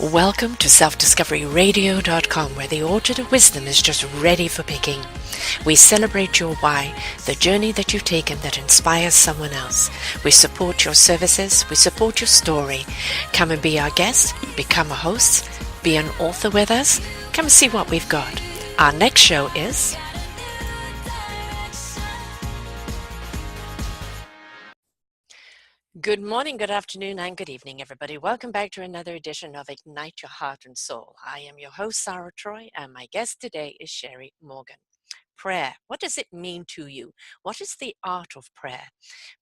Welcome to selfdiscoveryradio.com, where the orchard of wisdom is just ready for picking. We celebrate your why, the journey that you've taken that inspires someone else. We support your services, we support your story. Come and be our guest, become a host, be an author with us. Come and see what we've got. Our next show is... Good morning, good afternoon, and good evening, everybody. Welcome back to another edition of Ignite Your Heart and Soul. I am your host, Sarah Troy, and my guest today is Sherry Morgan. Prayer. What does it mean to you? What is the art of prayer?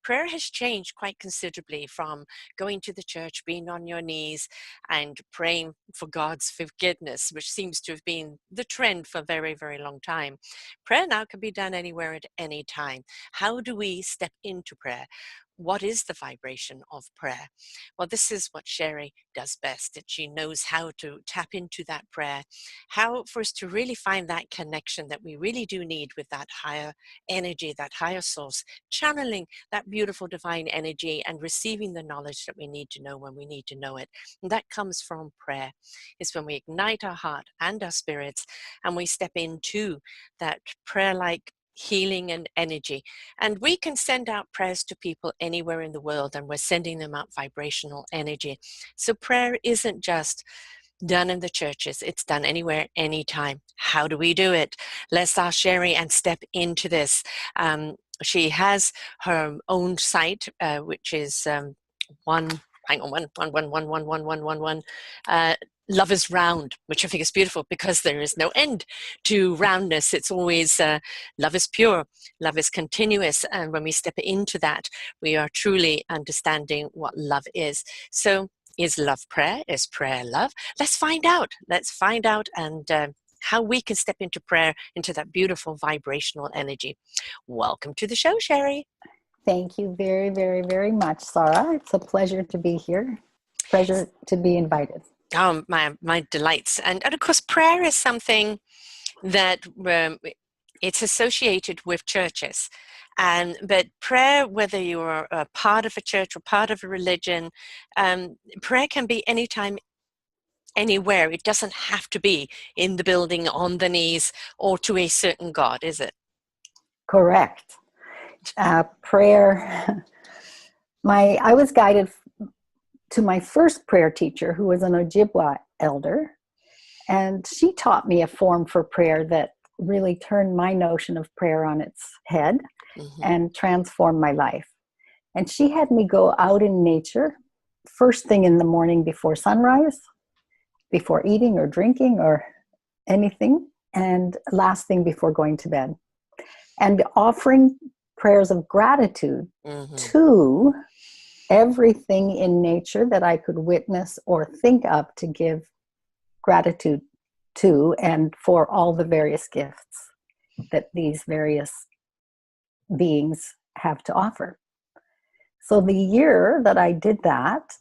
Prayer has changed quite considerably from going to the church, being on your knees, and praying for God's forgiveness, which seems to have been the trend for a very, very long time. Prayer now can be done anywhere at any time. How do we step into prayer? What is the vibration of prayer? Well, this is what Sherry does best, that she knows how to tap into that prayer, how for us to really find that connection that we really do need with that higher energy, that higher source, channeling that beautiful divine energy and receiving the knowledge that we need to know when we need to know it. And that comes from prayer. It's when we ignite our heart and our spirits and we step into that prayer-like healing and energy. And we can send out prayers to people anywhere in the world, and we're sending them out vibrational energy. So prayer isn't just done in the churches, it's done anywhere, anytime. How do we do it? Let's ask Sherry and step into this. She has her own site, which is Love is Round, which I think is beautiful because there is no end to roundness. It's always love is pure, love is continuous. And when we step into that, we are truly understanding what love is. So is love prayer? Is prayer love? Let's find out. Let's find out and how we can step into prayer, into that beautiful vibrational energy. Welcome to the show, Sherry. Thank you very, very, very much, Sarah. It's a pleasure to be here. Pleasure to be invited. Oh, my delights. And of course, prayer is something that it's associated with churches. But prayer, whether you're a part of a church or part of a religion, prayer can be anytime, anywhere. It doesn't have to be in the building, on the knees, or to a certain God, is it? Correct. Prayer. I was guided to my first prayer teacher, who was an Ojibwa elder, and she taught me a form for prayer that really turned my notion of prayer on its head and transformed my life. And she had me go out in nature first thing in the morning before sunrise, before eating or drinking or anything, and last thing before going to bed, and offering prayers of gratitude to everything in nature that I could witness or think of to give gratitude to, and for all the various gifts that these various beings have to offer. So the year that I did that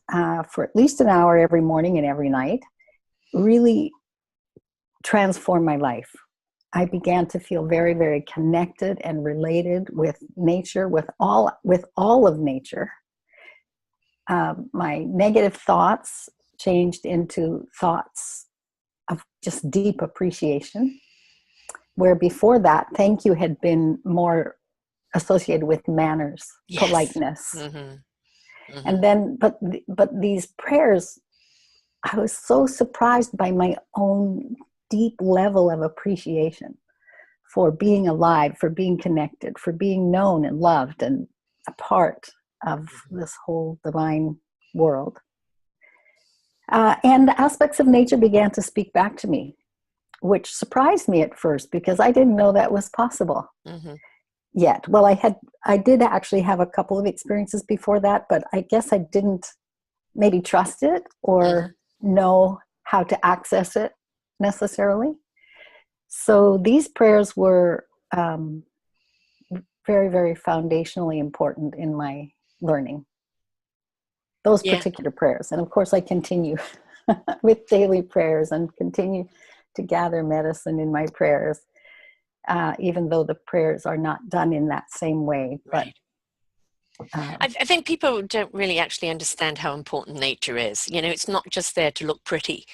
for at least an hour every morning and every night really transformed my life. I began to feel very, very connected and related with nature, with all of nature. My negative thoughts changed into thoughts of just deep appreciation, where before that, thank you had been more associated with manners, yes, politeness. And then, but these prayers, I was so surprised by my own deep level of appreciation for being alive, for being connected, for being known and loved and a part of this whole divine world. And aspects of nature began to speak back to me, which surprised me at first because I didn't know that was possible yet. Well, I did actually have a couple of experiences before that, but I guess I didn't maybe trust it or know how to access it necessarily. So these prayers were very, very foundationally important in my learning. Those particular prayers. And of course, I continue with daily prayers and continue to gather medicine in my prayers, even though the prayers are not done in that same way. But I think people don't really actually understand how important nature is. You know, it's not just there to look pretty.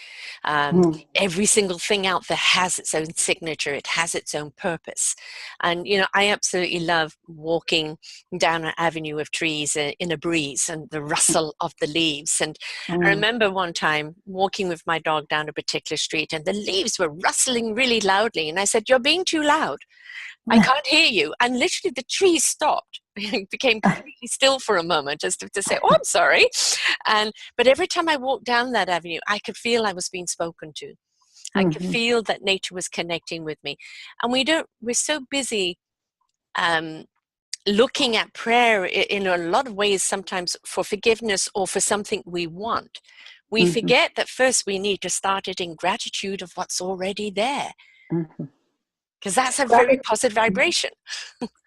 Mm, Every single thing out there has its own signature. It has its own purpose. And, you know, I absolutely love walking down an avenue of trees in a breeze and the rustle of the leaves. And I mm, remember one time walking with my dog down a particular street and the leaves were rustling really loudly. And I said, "You're being too loud. I can't hear you." And literally the trees stopped. It became completely still for a moment just to say, "Oh, I'm sorry." But every time I walked down that avenue, I could feel I was being spoken to. I could mhm, feel that nature was connecting with me. And we're so busy um, looking at prayer in a lot of ways, sometimes for forgiveness or for something we want. We mhm, forget that first we need to start it in gratitude of what's already there, mhm. because that's a very Grati- positive vibration.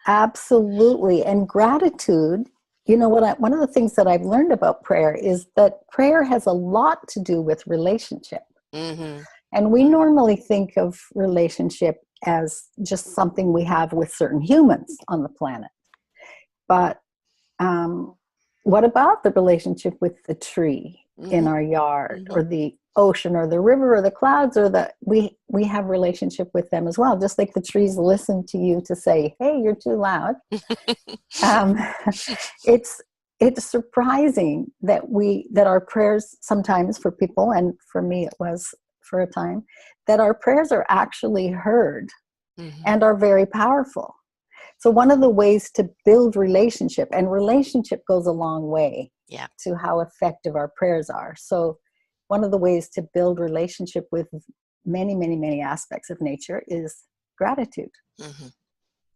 Absolutely. And gratitude, you know what one of the things that I've learned about prayer is that prayer has a lot to do with relationship. Hmm. And we normally think of relationship as just something we have with certain humans on the planet. But um, what about the relationship with the tree in Hmm. our yard, Hmm. or the ocean, or the river, or the clouds, or the we have relationship with them as well, just like the trees listen to you to say, "Hey, you're too loud." um, it's it's surprising that our prayers sometimes, for people, and for me it was for a time, that our prayers are actually heard Hmm. and are very powerful. So one of the ways to build relationship, and relationship goes a long way Yeah. to how effective our prayers are. So one of the ways to build relationship with many, many, many aspects of nature is gratitude. Hmm.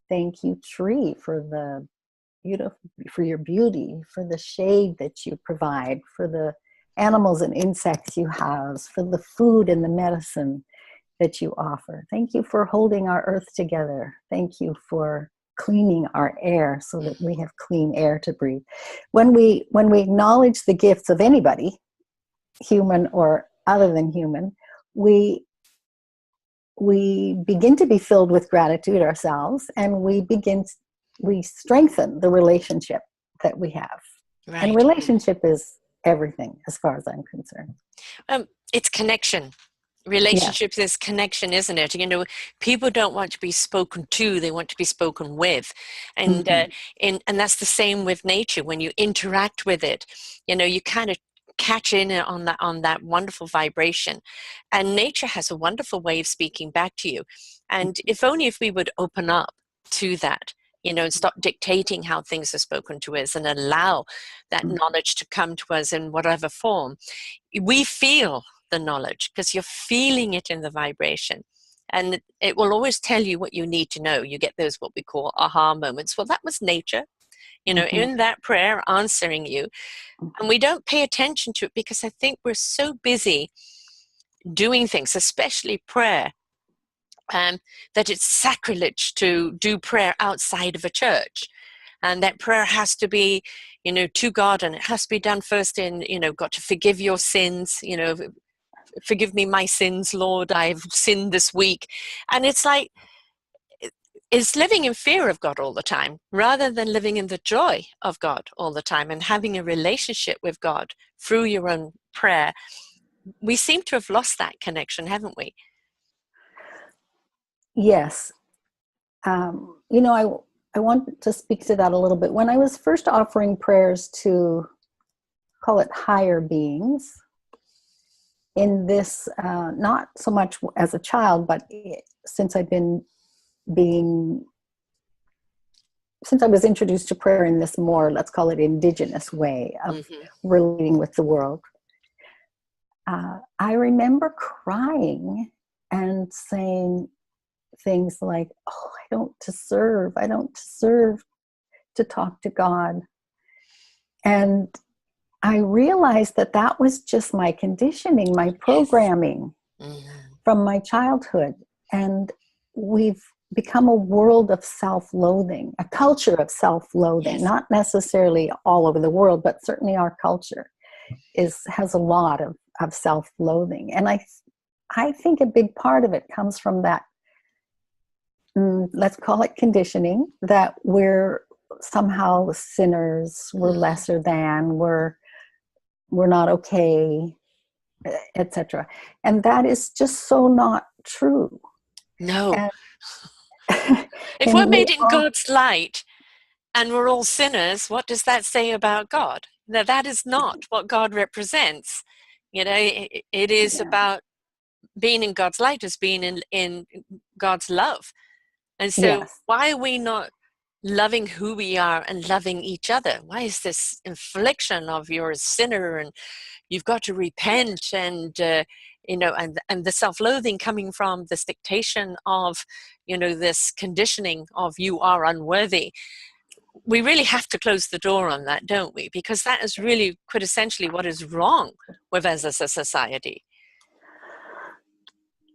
Thank you, tree, for the beautiful, for your beauty, for the shade that you provide, for the animals and insects you house, for the food and the medicine that you offer. Thank you for holding our earth together. Thank you for cleaning our air so that we have clean air to breathe. When we acknowledge the gifts of anybody, human or other than human, we we begin to be filled with gratitude ourselves, and we strengthen the relationship that we have. And Right. relationship is everything as far as I'm concerned. It's connection. Yes. Relationships is connection, isn't it? You know, people don't want to be spoken to; they want to be spoken with, and Mm-hmm. and that's the same with nature. When you interact with it, you know, you kind of catch in on that wonderful vibration, and nature has a wonderful way of speaking back to you. And if only if we would open up to that, you know, and stop dictating how things are spoken to us, and allow that knowledge to come to us in whatever form we feel the knowledge, because you're feeling it in the vibration, and it will always tell you what you need to know. You get those what we call aha moments. Well, that was nature, you know, Mm-hmm. in that prayer answering you. And we don't pay attention to it because I think we're so busy doing things, especially prayer, um, that it's sacrilege to do prayer outside of a church, and that prayer has to be, you know, to God, and it has to be done first in, you know, got to forgive your sins, you know, forgive me my sins, Lord, I've sinned this week. And it's like, it's living in fear of God all the time rather than living in the joy of God all the time and having a relationship with God through your own prayer. We seem to have lost that connection, haven't we? Yes. I want to speak to that a little bit. When I was first offering prayers to, call it, higher beings, in this, not so much as a child, but since I've been being, since I was introduced to prayer in this more, let's call it, indigenous way of Hmm. relating with the world, I remember crying and saying things like, "Oh, I don't deserve to talk to God." And I realized that that was just my conditioning, my Yes. programming Hmm. from my childhood. And we've become a world of self-loathing, a culture of self-loathing, Yes. not necessarily all over the world, but certainly our culture has a lot of self-loathing. And I think a big part of it comes from that, let's call it conditioning, that we're somehow sinners, we're lesser than, we're not okay, etc. And that is just so not true. No. And, If we're and we made in all, God's light and we're all sinners, what does that say about God? Now, that is not what God represents. It is yeah, about being in God's light, as being in God's love. And so yes, why are we not loving who we are and loving each other? Why is this infliction of you're a sinner and you've got to repent, and and the self-loathing coming from this dictation of this conditioning of you are unworthy? We really have to close the door on that, don't we? Because that is really quintessentially what is wrong with us as a society.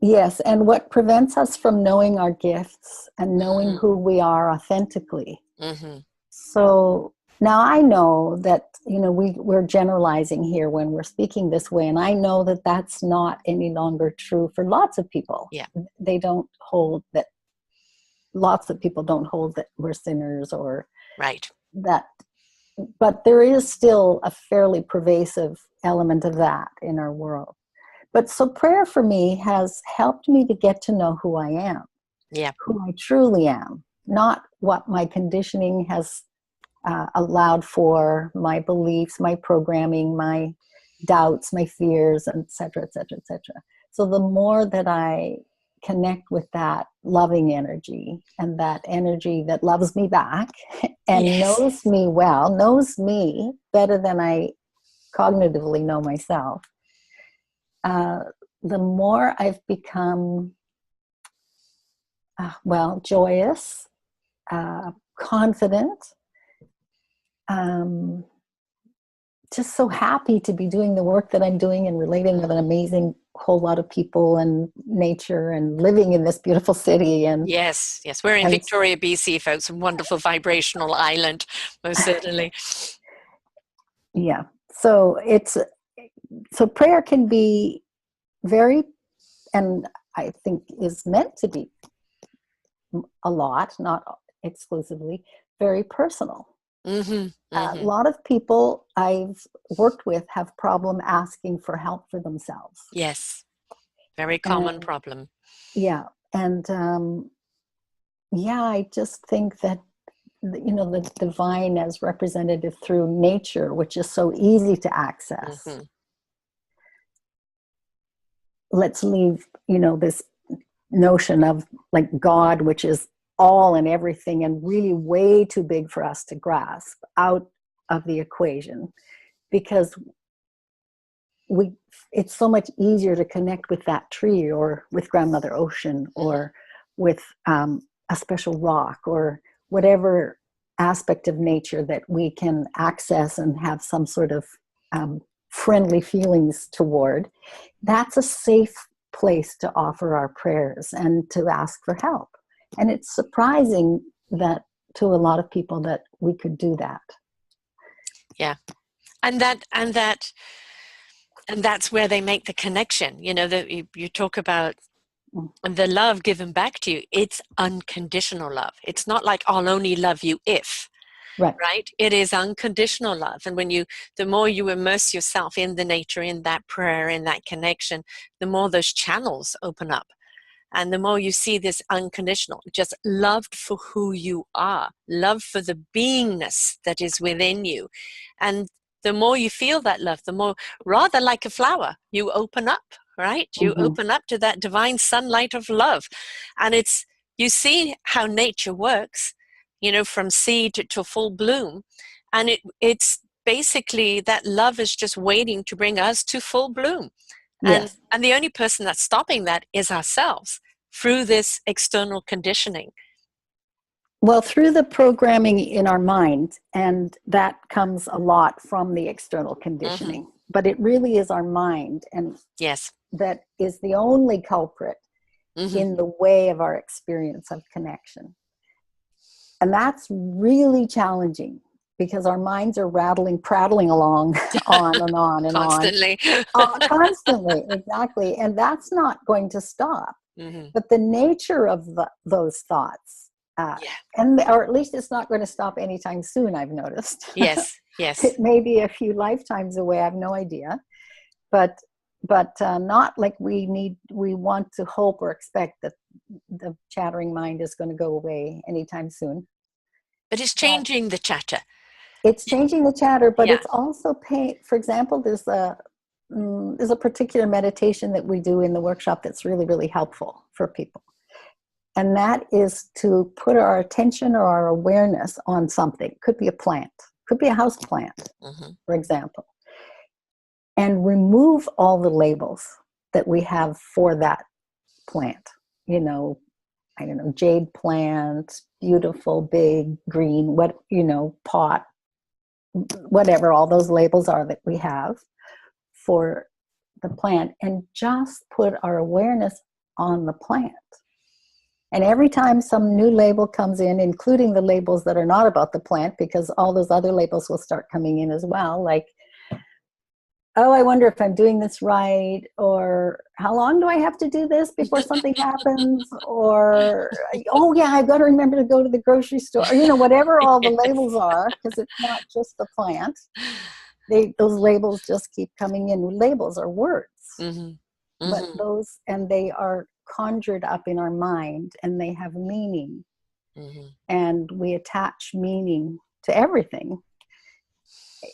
yes. And what prevents us from knowing our gifts and knowing Mm-hmm. who we are authentically. Mm-hmm. So now I know that, we're generalizing here when we're speaking this way, and I know that that's not any longer true for lots of people. Yeah. They don't hold that, lots of people don't hold that we're sinners or Right. that, but there is still a fairly pervasive element of that in our world. But so prayer for me has helped me to get to know who I am, Yeah. who I truly am, not what my conditioning has allowed for, my beliefs, my programming, my doubts, my fears, et cetera, et cetera, et cetera. So the more that I connect with that loving energy, and that energy that loves me back and Yes. knows me well, knows me better than I cognitively know myself, the more I've become, joyous, confident, um, just so happy to be doing the work that I'm doing and relating with an amazing whole lot of people and nature and living in this beautiful city. Yes. We're in And Victoria, BC, folks, a wonderful vibrational island, most certainly. yeah, so prayer can be very, and I think is meant to be a lot, not exclusively, very personal. Mm-hmm. A Mm-hmm. lot of people I've worked with have problem asking for help for themselves. Yes. Very common And problem. yeah, and I just think that the divine as represented through nature, which is so easy to access. Mm-hmm. Let's leave this notion of like God, which is all and everything and really way too big for us to grasp, out of the equation, because it's so much easier to connect with that tree or with grandmother ocean or with a special rock or whatever aspect of nature that we can access and have some sort of friendly feelings toward. That's a safe place to offer our prayers and to ask for help. And it's surprising that to a lot of people that we could do that. Yeah. And that's where they make the connection. That you talk about the love given back to you. It's unconditional love. It's not like I'll only love you if. Right? It is unconditional love. And the more you immerse yourself in the nature, in that prayer, in that connection, the more those channels open up. And the more you see this unconditional, just loved for who you are, love for the beingness that is within you. And the more you feel that love, the more, rather like a flower, you open up, right? You open up to that divine sunlight of love. And you see how nature works, from seed to full bloom. And it's basically that love is just waiting to bring us to full bloom. Yes. And the only person that's stopping that is ourselves through this external conditioning. Well, through the programming in our mind, and that comes a lot from the external conditioning, but it really is our mind, and yes, that is the only culprit in the way of our experience of connection. And that's really challenging because our minds are prattling along on and on and constantly. on. Constantly, exactly. And that's not going to stop. But the nature of those thoughts Yeah. And or at least it's not going to stop anytime soon, I've noticed. Yes. Yes. It may be a few lifetimes away, I have no idea. But not like we want to hope or expect that the chattering mind is going to go away anytime soon. But it's But changing the chatter. it's changing the chatter, but Yeah. it's also for example, there's a particular meditation that we do in the workshop that's really, really helpful for people. And that is to put our attention or our awareness on something. Could be a plant, could be a house plant, for example, and remove all the labels that we have for that plant. You know, I don't know, jade plant, beautiful, big, green, pot, whatever all those labels are that we have for the plant, and just put our awareness on the plant. And every time some new label comes in, including the labels that are not about the plant, because all those other labels will start coming in as well, like, oh, I wonder if I'm doing this right, or how long do I have to do this before something happens, or, oh yeah, I've got to remember to go to the grocery store, whatever all the labels are, because it's not just the plant. Those labels just keep coming in. Labels are words, but they are conjured up in our mind, and they have meaning, and we attach meaning to everything,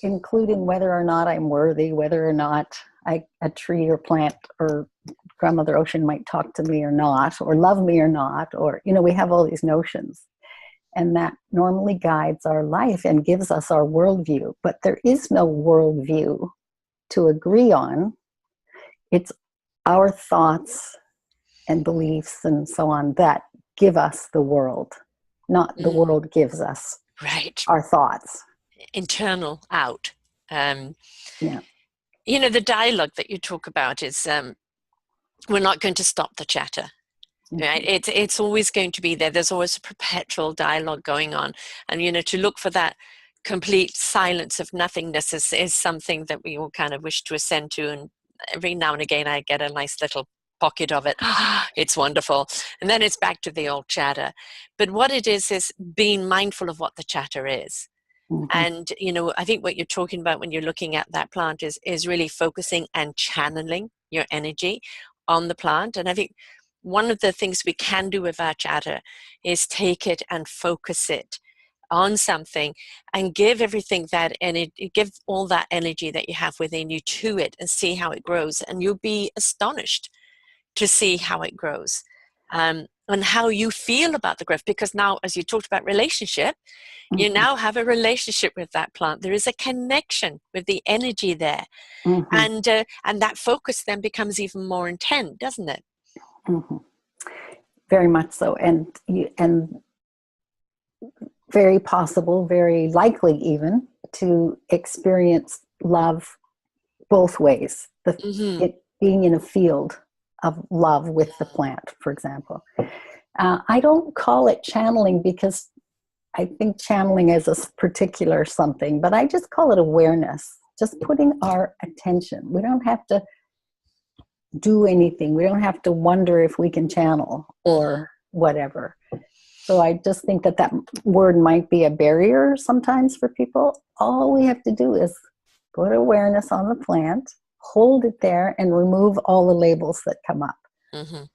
including whether or not I'm worthy, whether or not a tree or plant or Grandmother Ocean might talk to me or not, or love me or not, or, we have all these notions. And that normally guides our life and gives us our worldview. But there is no worldview to agree on. It's our thoughts and beliefs and so on that give us the world, not the world gives us our thoughts. Internal out. Yeah. The dialogue that you talk about is we're not going to stop the chatter. Right? It's always going to be there. There's always a perpetual dialogue going on. And, to look for that complete silence of nothingness is something that we all kind of wish to ascend to. And every now and again, I get a nice little pocket of it. It's wonderful. And then it's back to the old chatter. But what it is being mindful of what the chatter is. And, I think what you're talking about when you're looking at that plant is really focusing and channeling your energy on the plant. And I think one of the things we can do with our chatter is take it and focus it on something and give everything give all that energy that you have within you to it and see how it grows. And you'll be astonished to see how it grows and how you feel about the growth. Because now, as you talked about relationship, you now have a relationship with that plant. There is a connection with the energy there. And that focus then becomes even more intense, doesn't it? Very much so. And very possible, very likely even, to experience love both ways. It being in a field of love with the plant, for example. I don't call it channeling because I think channeling is a particular something, but I just call it awareness. Just putting our attention. We don't have to do anything. We don't have to wonder if we can channel or whatever. So I just think that word might be a barrier sometimes for people. All we have to do is put awareness on the plant, hold it there, and remove all the labels that come up.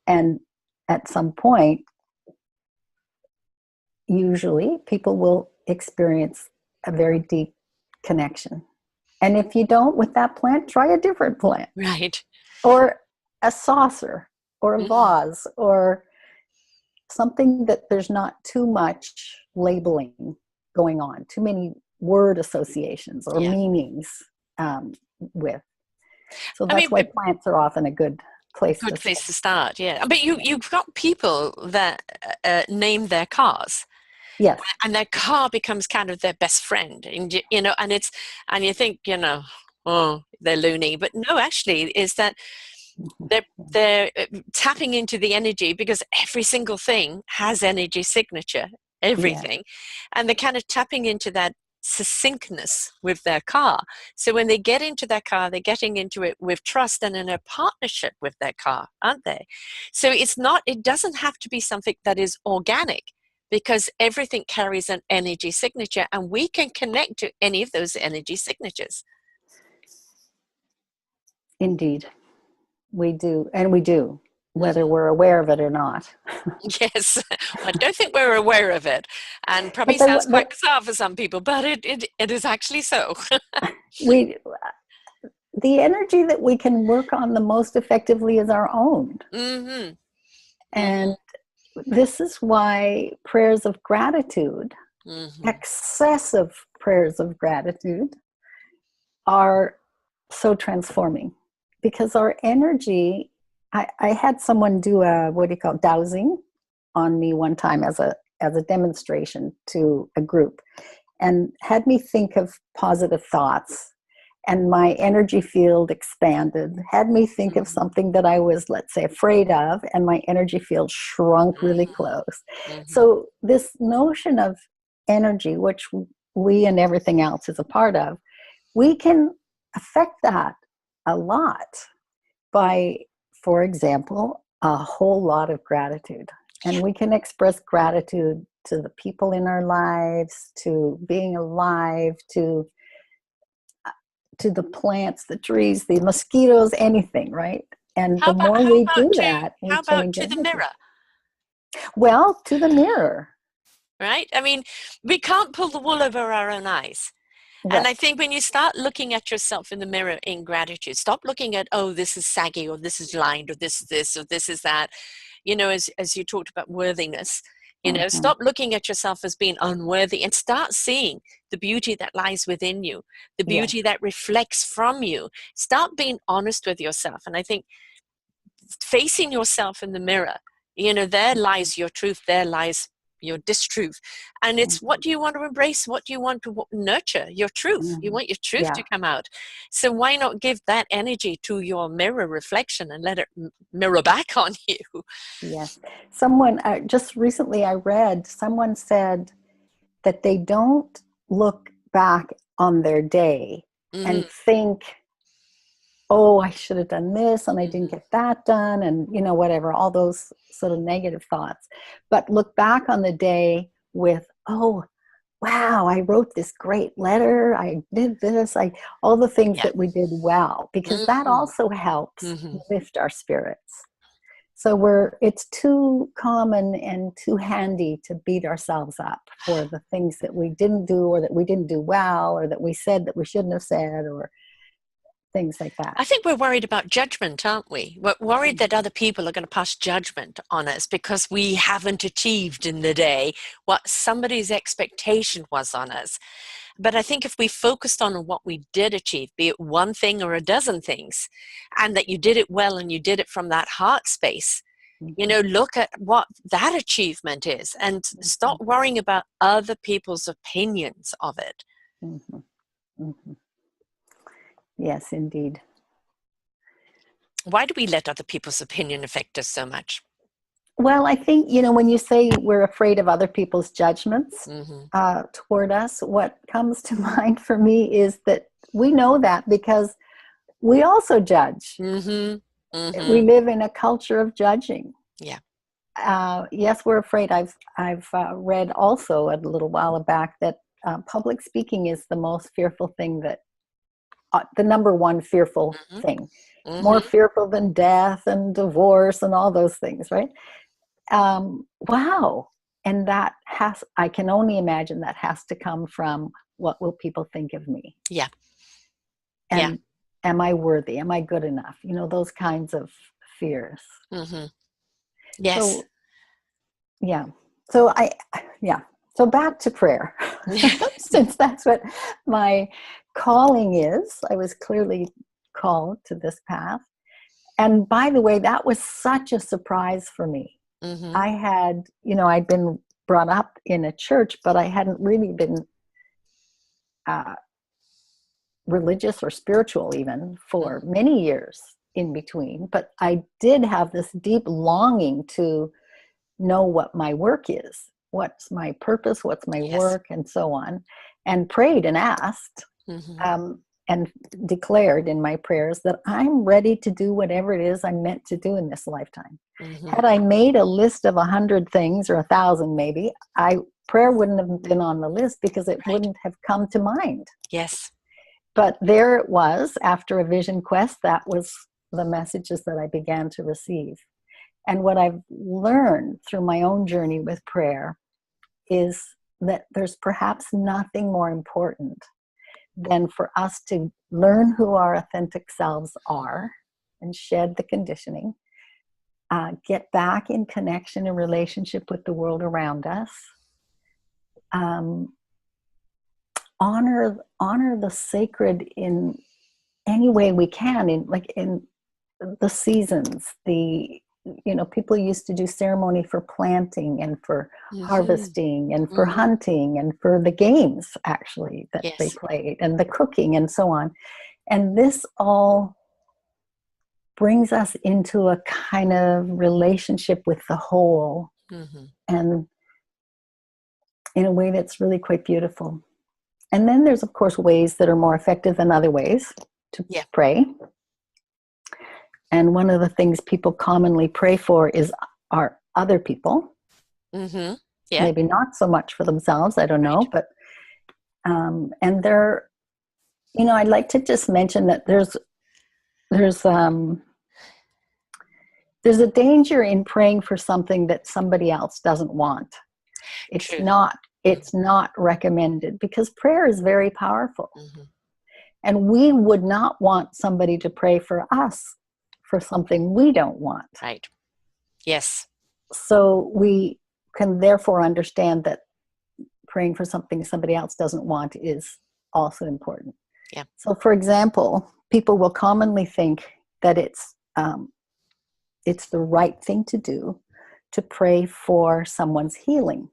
And at some point, usually people will experience a very deep connection. And if you don't with that plant, try a different plant. Right. Or a saucer, or a vase, or something that there's not too much labeling going on, too many word associations or meanings with. So that's why plants are often a good place to start. Yeah. But you've got people that name their cars. Yes. And their car becomes kind of their best friend. And, and you think, oh, they're loony. But no, actually, is that they're tapping into the energy, because every single thing has energy signature, everything. And they're kind of tapping into that succinctness with their car. So when they get into their car, they're getting into it with trust and in a partnership with their car, aren't they? So it doesn't have to be something that is organic, because everything carries an energy signature, and we can connect to any of those energy signatures. Indeed, we do. And we do, whether we're aware of it or not. Yes, I don't think we're aware of it, and probably But sounds quite bizarre for some people, but it is actually so. we, the energy that we can work on the most effectively is our own. Mm-hmm. And this is why prayers of gratitude, Mm-hmm. excessive prayers of gratitude, are so transforming, because our energy, I had someone do a, what do you call it, dowsing on me one time as a demonstration to a group, and had me think of positive thoughts, and my energy field expanded, had me think of something that I was, let's say, afraid of, and my energy field shrunk really close. Mm-hmm. So this notion of energy, which we and everything else is a part of, we can affect that a lot by, for example, a whole lot of gratitude. And we can express gratitude to the people in our lives, to being alive, to the plants, the trees, the mosquitoes, anything, right? And the more we do that, we how about change to the energy. mirror? Well, to the mirror. Right? I mean, we can't pull the wool over our own eyes. Right. And I think when you start looking at yourself in the mirror in gratitude, stop looking at, oh, this is saggy, or this is lined, or this or this is that. You know, as you talked about worthiness, you know, stop looking at yourself as being unworthy, and start seeing the beauty that lies within you, the beauty that reflects from you. Start being honest with yourself. And I think facing yourself in the mirror, you know, there lies your truth, there lies your distruth. And it's, what do you want to embrace? What do you want to nurture? Your truth. You want your truth to come out. So why not give that energy to your mirror reflection and let it mirror back on you? Yes. Someone, just recently I read, someone said that they don't look back on their day and think, oh, I should have done this and I didn't get that done, and, you know, whatever, all those sort of negative thoughts. But look back on the day with, oh, wow, I wrote this great letter, I did this, all the things that we did well, because that also helps lift our spirits. So it's too common and too handy to beat ourselves up for the things that we didn't do, or that we didn't do well, or that we said that we shouldn't have said, or things like that. I think we're worried about judgment, aren't we? We're worried that other people are going to pass judgment on us because we haven't achieved in the day what somebody's expectation was on us. But I think if we focused on what we did achieve, be it one thing or a dozen things, and that you did it well and you did it from that heart space, you know, look at what that achievement is and stop worrying about other people's opinions of it. Yes, indeed. Why do we let other people's opinion affect us so much? Well, I think, you know, when you say we're afraid of other people's judgments toward us, what comes to mind for me is that we know that because we also judge. We live in a culture of judging. Yeah. Yes, we're afraid. I've read also a little while back that public speaking is the most fearful thing, that the number one fearful thing, more fearful than death and divorce and all those things, right? Wow. And that I can only imagine that has to come from, what will people think of me? Yeah. And am I worthy? Am I good enough? You know, those kinds of fears. Yes. So, yeah. So So back to prayer, since that's what my calling is. I was clearly called to this path. And by the way, that was such a surprise for me. I had, you know, I'd been brought up in a church, but I hadn't really been religious or spiritual even for many years in between. But I did have this deep longing to know what my work is, what's my purpose, what's my work, and so on, and prayed and asked. and declared in my prayers that I'm ready to do whatever it is I'm meant to do in this lifetime. Mm-hmm. Had I made a list of 100 things or 1,000 maybe, prayer wouldn't have been on the list because it wouldn't have come to mind. Yes. But there it was after a vision quest. That was the messages that I began to receive. And what I've learned through my own journey with prayer is that there's perhaps nothing more important than for us to learn who our authentic selves are and shed the conditioning, get back in connection and relationship with the world around us, honor the sacred in any way we can, in the seasons. People used to do ceremony for planting and for harvesting and for hunting and for the games actually that they played and the cooking and so on. And this all brings us into a kind of relationship with the whole, and in a way that's really quite beautiful. And then there's, of course, ways that are more effective than other ways to pray. And one of the things people commonly pray for are other people. Yeah. Maybe not so much for themselves, I don't know. But, and I'd like to just mention that there's a danger in praying for something that somebody else doesn't want. It's not recommended, because prayer is very powerful. And we would not want somebody to pray for us for something we don't want. Right. Yes. So we can therefore understand that praying for something somebody else doesn't want is also important. Yeah. So, for example, people will commonly think that it's the right thing to do to pray for someone's healing.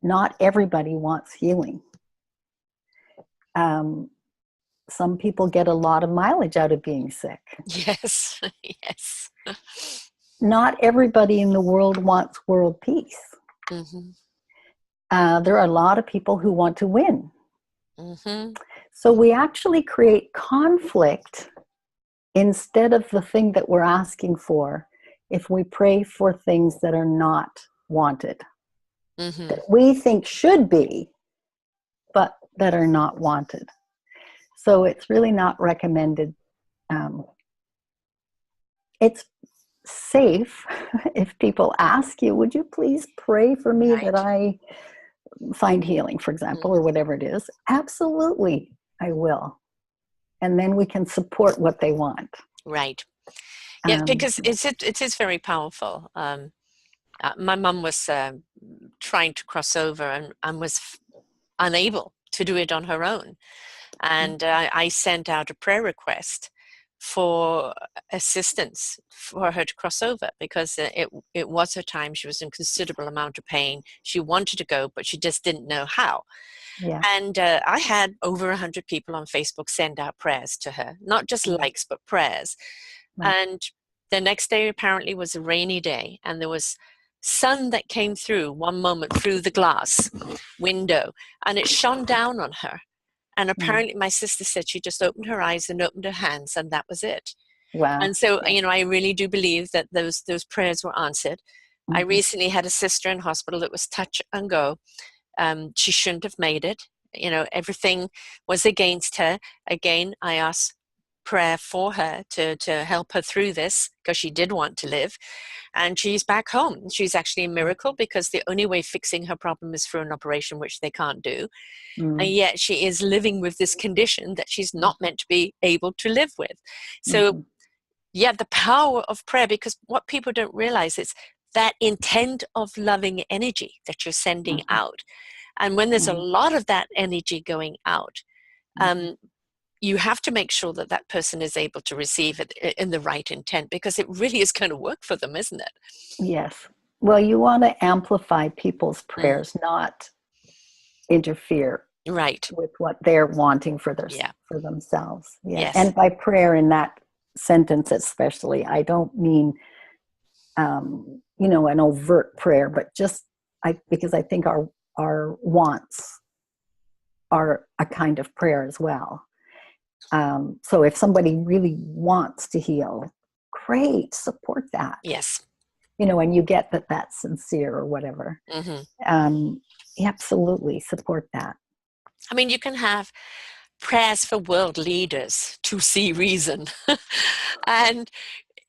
Not everybody wants healing. Some people get a lot of mileage out of being sick. Yes. Yes. Not everybody in the world wants world peace. There are a lot of people who want to win. So we actually create conflict instead of the thing that we're asking for if we pray for things that are not wanted, that we think should be, but that are not wanted. So it's really not recommended. It's safe if people ask you, would you please pray for me that I find healing, for example, or whatever it is. Absolutely, I will. And then we can support what they want. Right. Yeah, because it is very powerful. My mum was trying to cross over and was unable to do it on her own. And I sent out a prayer request for assistance for her to cross over, because it was her time. She was in considerable amount of pain. She wanted to go, but she just didn't know how. Yeah. And I had over 100 people on Facebook send out prayers to her, not just likes, but prayers. Right. And the next day apparently was a rainy day, and there was sun that came through one moment through the glass window, and it shone down on her. And apparently my sister said she just opened her eyes and opened her hands, and that was it. Wow. And so, I really do believe that those prayers were answered. I recently had a sister in hospital that was touch and go. She shouldn't have made it. Everything was against her. Again, I asked prayer for her to help her through this, because she did want to live. And she's back home. She's actually a miracle, because the only way fixing her problem is through an operation, which they can't do. And yet she is living with this condition that she's not meant to be able to live with. So the power of prayer, because what people don't realize is that intent of loving energy that you're sending out. And when there's a lot of that energy going out, you have to make sure that that person is able to receive it in the right intent, because it really is going to work for them, isn't it? Yes. Well, you want to amplify people's prayers, not interfere with what they're wanting for for themselves. Yeah. Yes. And by prayer in that sentence especially, I don't mean an overt prayer, but just because I think our wants are a kind of prayer as well. So if somebody really wants to heal, great, support that. Yes. And you get that that's sincere or whatever. Absolutely support that. I mean, you can have prayers for world leaders to see reason. And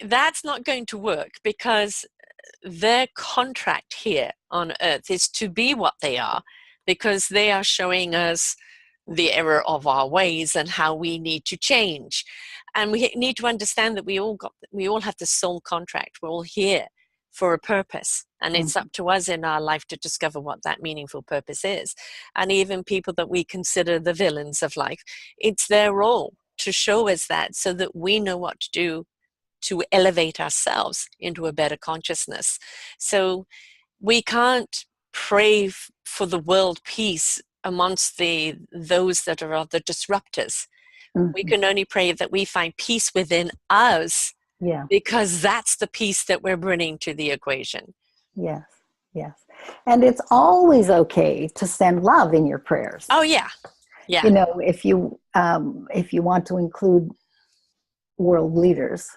that's not going to work, because their contract here on earth is to be what they are, because they are showing us the error of our ways and how we need to change. And we need to understand that we all have the soul contract. We're all here for a purpose, and it's up to us in our life to discover what that meaningful purpose is. And even people that we consider the villains of life, it's their role to show us that, so that we know what to do to elevate ourselves into a better consciousness. So we can't pray for the world peace amongst those that are the disruptors. We can only pray that we find peace within us, because that's the peace that we're bringing to the equation. Yes. And it's always okay to send love in your prayers. Oh, yeah. If you want to include world leaders,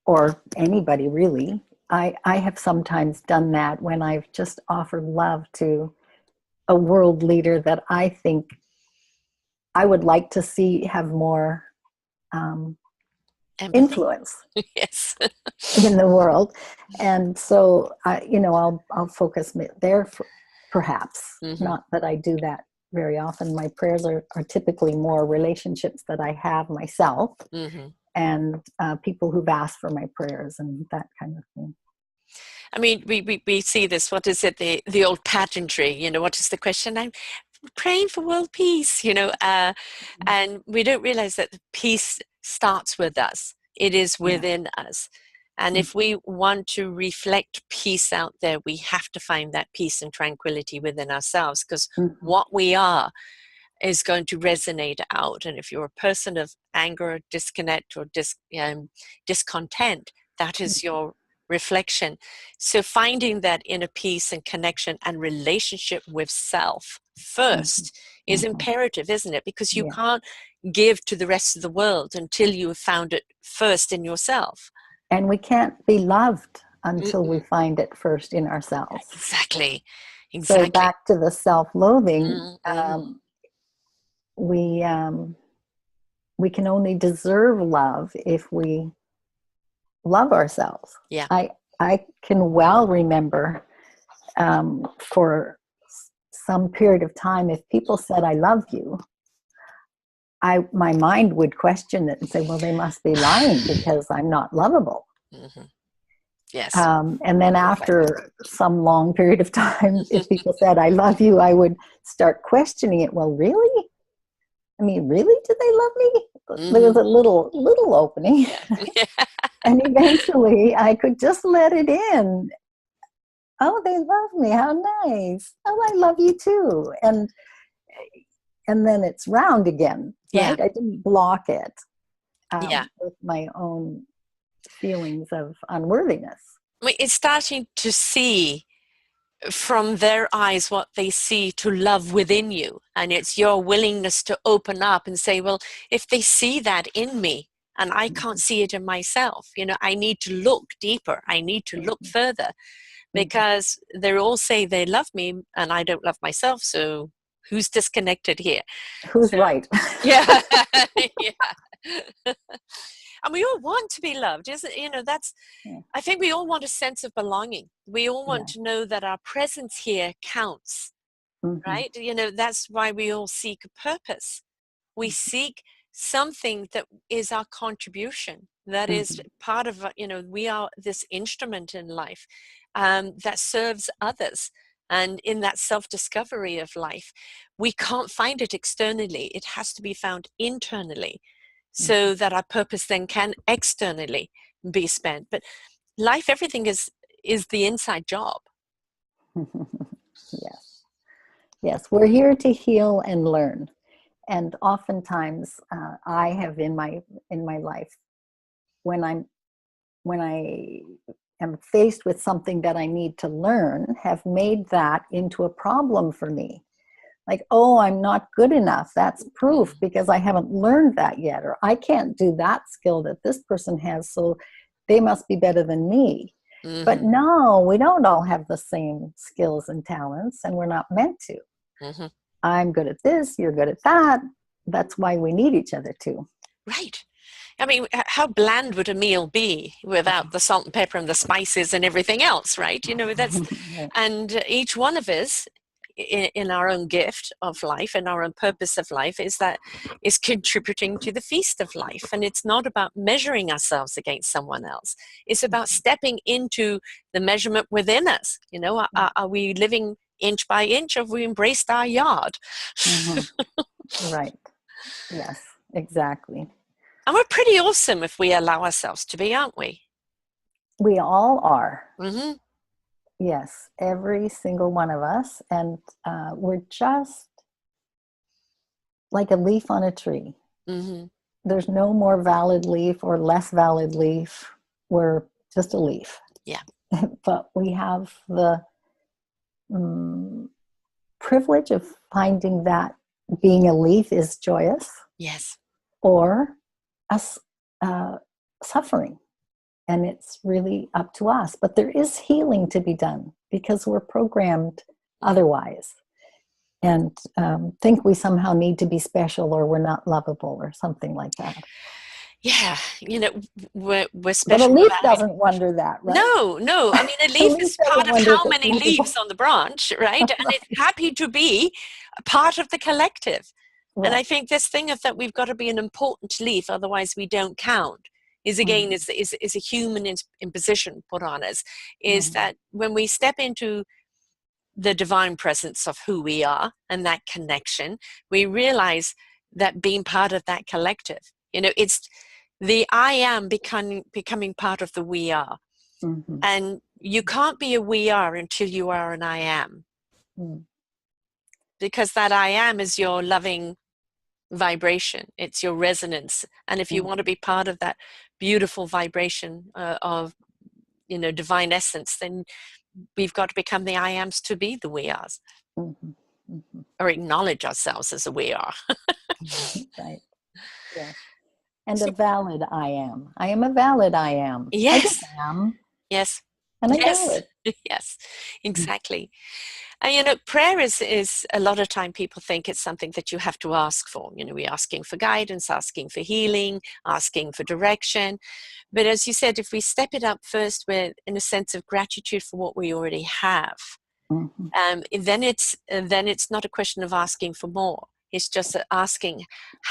or anybody really, I have sometimes done that when I've just offered love to a world leader that I think I would like to see have more influence yes. in the world. And so I'll focus there perhaps. Not that I do that very often. My prayers are typically more relationships that I have myself, and people who've asked for my prayers and that kind of thing. I mean, we see this, what is it, the old pageantry, what is the question? I'm praying for world peace, and we don't realize that the peace starts with us. It is within us. And if we want to reflect peace out there, we have to find that peace and tranquility within ourselves, because what we are is going to resonate out. And if you're a person of anger, disconnect, or discontent, that is your reflection. So finding that inner peace and connection and relationship with self first is imperative, isn't it? Because you can't give to the rest of the world until you have found it first in yourself. And we can't be loved until we find it first in ourselves. Exactly. So back to the self-loathing, we can only deserve love if we love ourselves. Yeah. I can well remember for some period of time, if people said, "I love you," my mind would question it and say, well, they must be lying because I'm not lovable. Yes. And then after some long period of time, if people said, "I love you," I would start questioning it. Well, really? I mean, really? Did they love me? There was a little opening. And eventually I could just let it in. Oh, they love me. How nice. Oh, I love you too. And then it's round again. Right? I didn't block it with my own feelings of unworthiness. I mean, it's starting to see from their eyes what they see to love within you. And it's your willingness to open up and say, well, if they see that in me and I can't see it in myself, I need to look deeper. I need to look further, because they all say they love me and I don't love myself. So who's disconnected here? Who's right? Yeah. And we all want to be loved, isn't it? I think we all want a sense of belonging. We all want to know that our presence here counts, right? That's why we all seek a purpose. We seek something that is our contribution, that is part of, we are this instrument in life that serves others. And in that self-discovery of life, we can't find it externally. It has to be found internally, so that our purpose then can externally be spent. But life, everything is the inside job. Yes, we're here to heal and learn. And oftentimes I have in my life, when I am faced with something that I need to learn have made that into a problem for me. Like, oh, I'm not good enough. That's proof because I haven't learned that yet, or I can't do that skill that this person has, so they must be better than me. But Mm-hmm. no, we don't all have the same skills and talents, and we're not meant to. Mm-hmm. I'm good at this, you're good at that. That's why we need each other too. Right. I mean, how bland would a meal be without the salt and pepper and the spices and everything else, right? That's, Right. and each one of us in our own gift of life and our own purpose of life is contributing to the feast of life. And it's not about measuring ourselves against someone else. It's about stepping into the measurement within us. Are we living inch by inch, or have we embraced our yard? Mhm. Right. Yes, exactly. And we're pretty awesome if we allow ourselves to be, aren't we? We all are. Mm-hmm. Yes, every single one of us. And we're just like a leaf on a tree. Mm-hmm. There's no more valid leaf or less valid leaf. We're just a leaf. Yeah. But we have the privilege of finding that being a leaf is joyous, Yes. or us suffering. And it's really up to us. But there is healing to be done because we're programmed otherwise, and think we somehow need to be special, or we're not lovable, or something like that. Yeah. We're But a special leaf without. doesn't wonder that, right? No. I mean, a A leaf leaf is part doesn't of wonder if how it's many lovable. leaves on the branch, right? And it's happy to be a part of the collective. And I Right. think this thing of that we've got to be an important leaf, otherwise we don't count, is again is a human imposition put on us. Is Mhm. that when we step into the divine presence of who we are and that connection, we realize that being part of that collective, it's the I am becoming part of the we are. Mhm. And you can't be a we are until you are an I am, Mhm. because that I am is your loving vibration, it's your resonance. And if you Mhm. want to be part of that beautiful vibration of divine essence, then we've got to become the I ams to be the we ares, Mhm. Mhm. or acknowledge ourselves as a we are. Right. Yes. And a So, valid I am. I am a valid I am. I just yes, am, yes, and I'm yes, valid. yes, exactly. And prayer is a lot of time people think it's something that you have to ask for. We're asking for guidance, asking for healing, asking for direction. But as you said, if we step it up first with in a sense of gratitude for what we already have, Mhm. then it's not a question of asking for more. It's just asking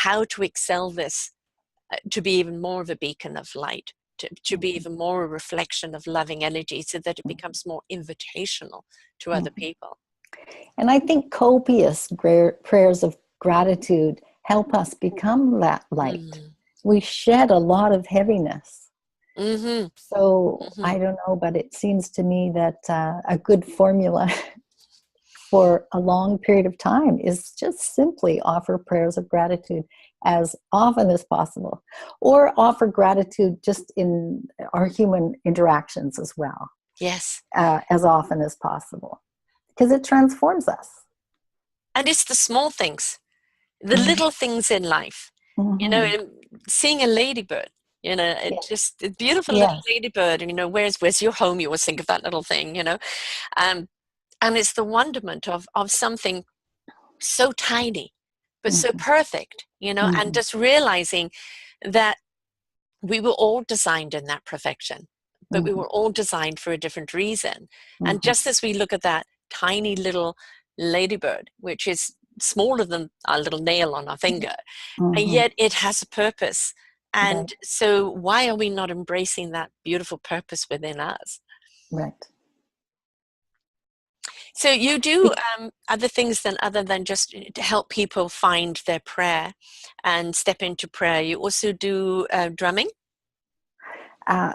how to excel this, to be even more of a beacon of light, to be Mhm. even more a reflection of loving energy, so that it Mhm. becomes more invitational to other Mhm. people. And I think copious prayers of gratitude help us become that light. Mm. We shed a lot of heaviness. Mm-hmm. So Mm-hmm. I don't know, but it seems to me that a good formula for a long period of time is just simply offer prayers of gratitude as often as possible, or offer gratitude just in our human interactions as well, Yes. as often as possible, because it transforms us. And it's the small things, the Mhm. little things in life. Mhm. Seeing a ladybird, it Yeah. just a beautiful little Yes. ladybird, where's your home? You always think of that little thing. Um, and it's the wonderment of something so tiny, but so Mhm. perfect, and Mhm. just realizing that we were all designed in that perfection, but we Mhm. were all designed for a different reason. And Mhm. just as we look at that tiny little ladybird, which is smaller than our little nail on our finger, and Mhm. yet it has a purpose. Right. And so why are we not embracing that beautiful purpose within us? Right. So you do other things other than just to help people find their prayer and step into prayer. You also do drumming. Uh,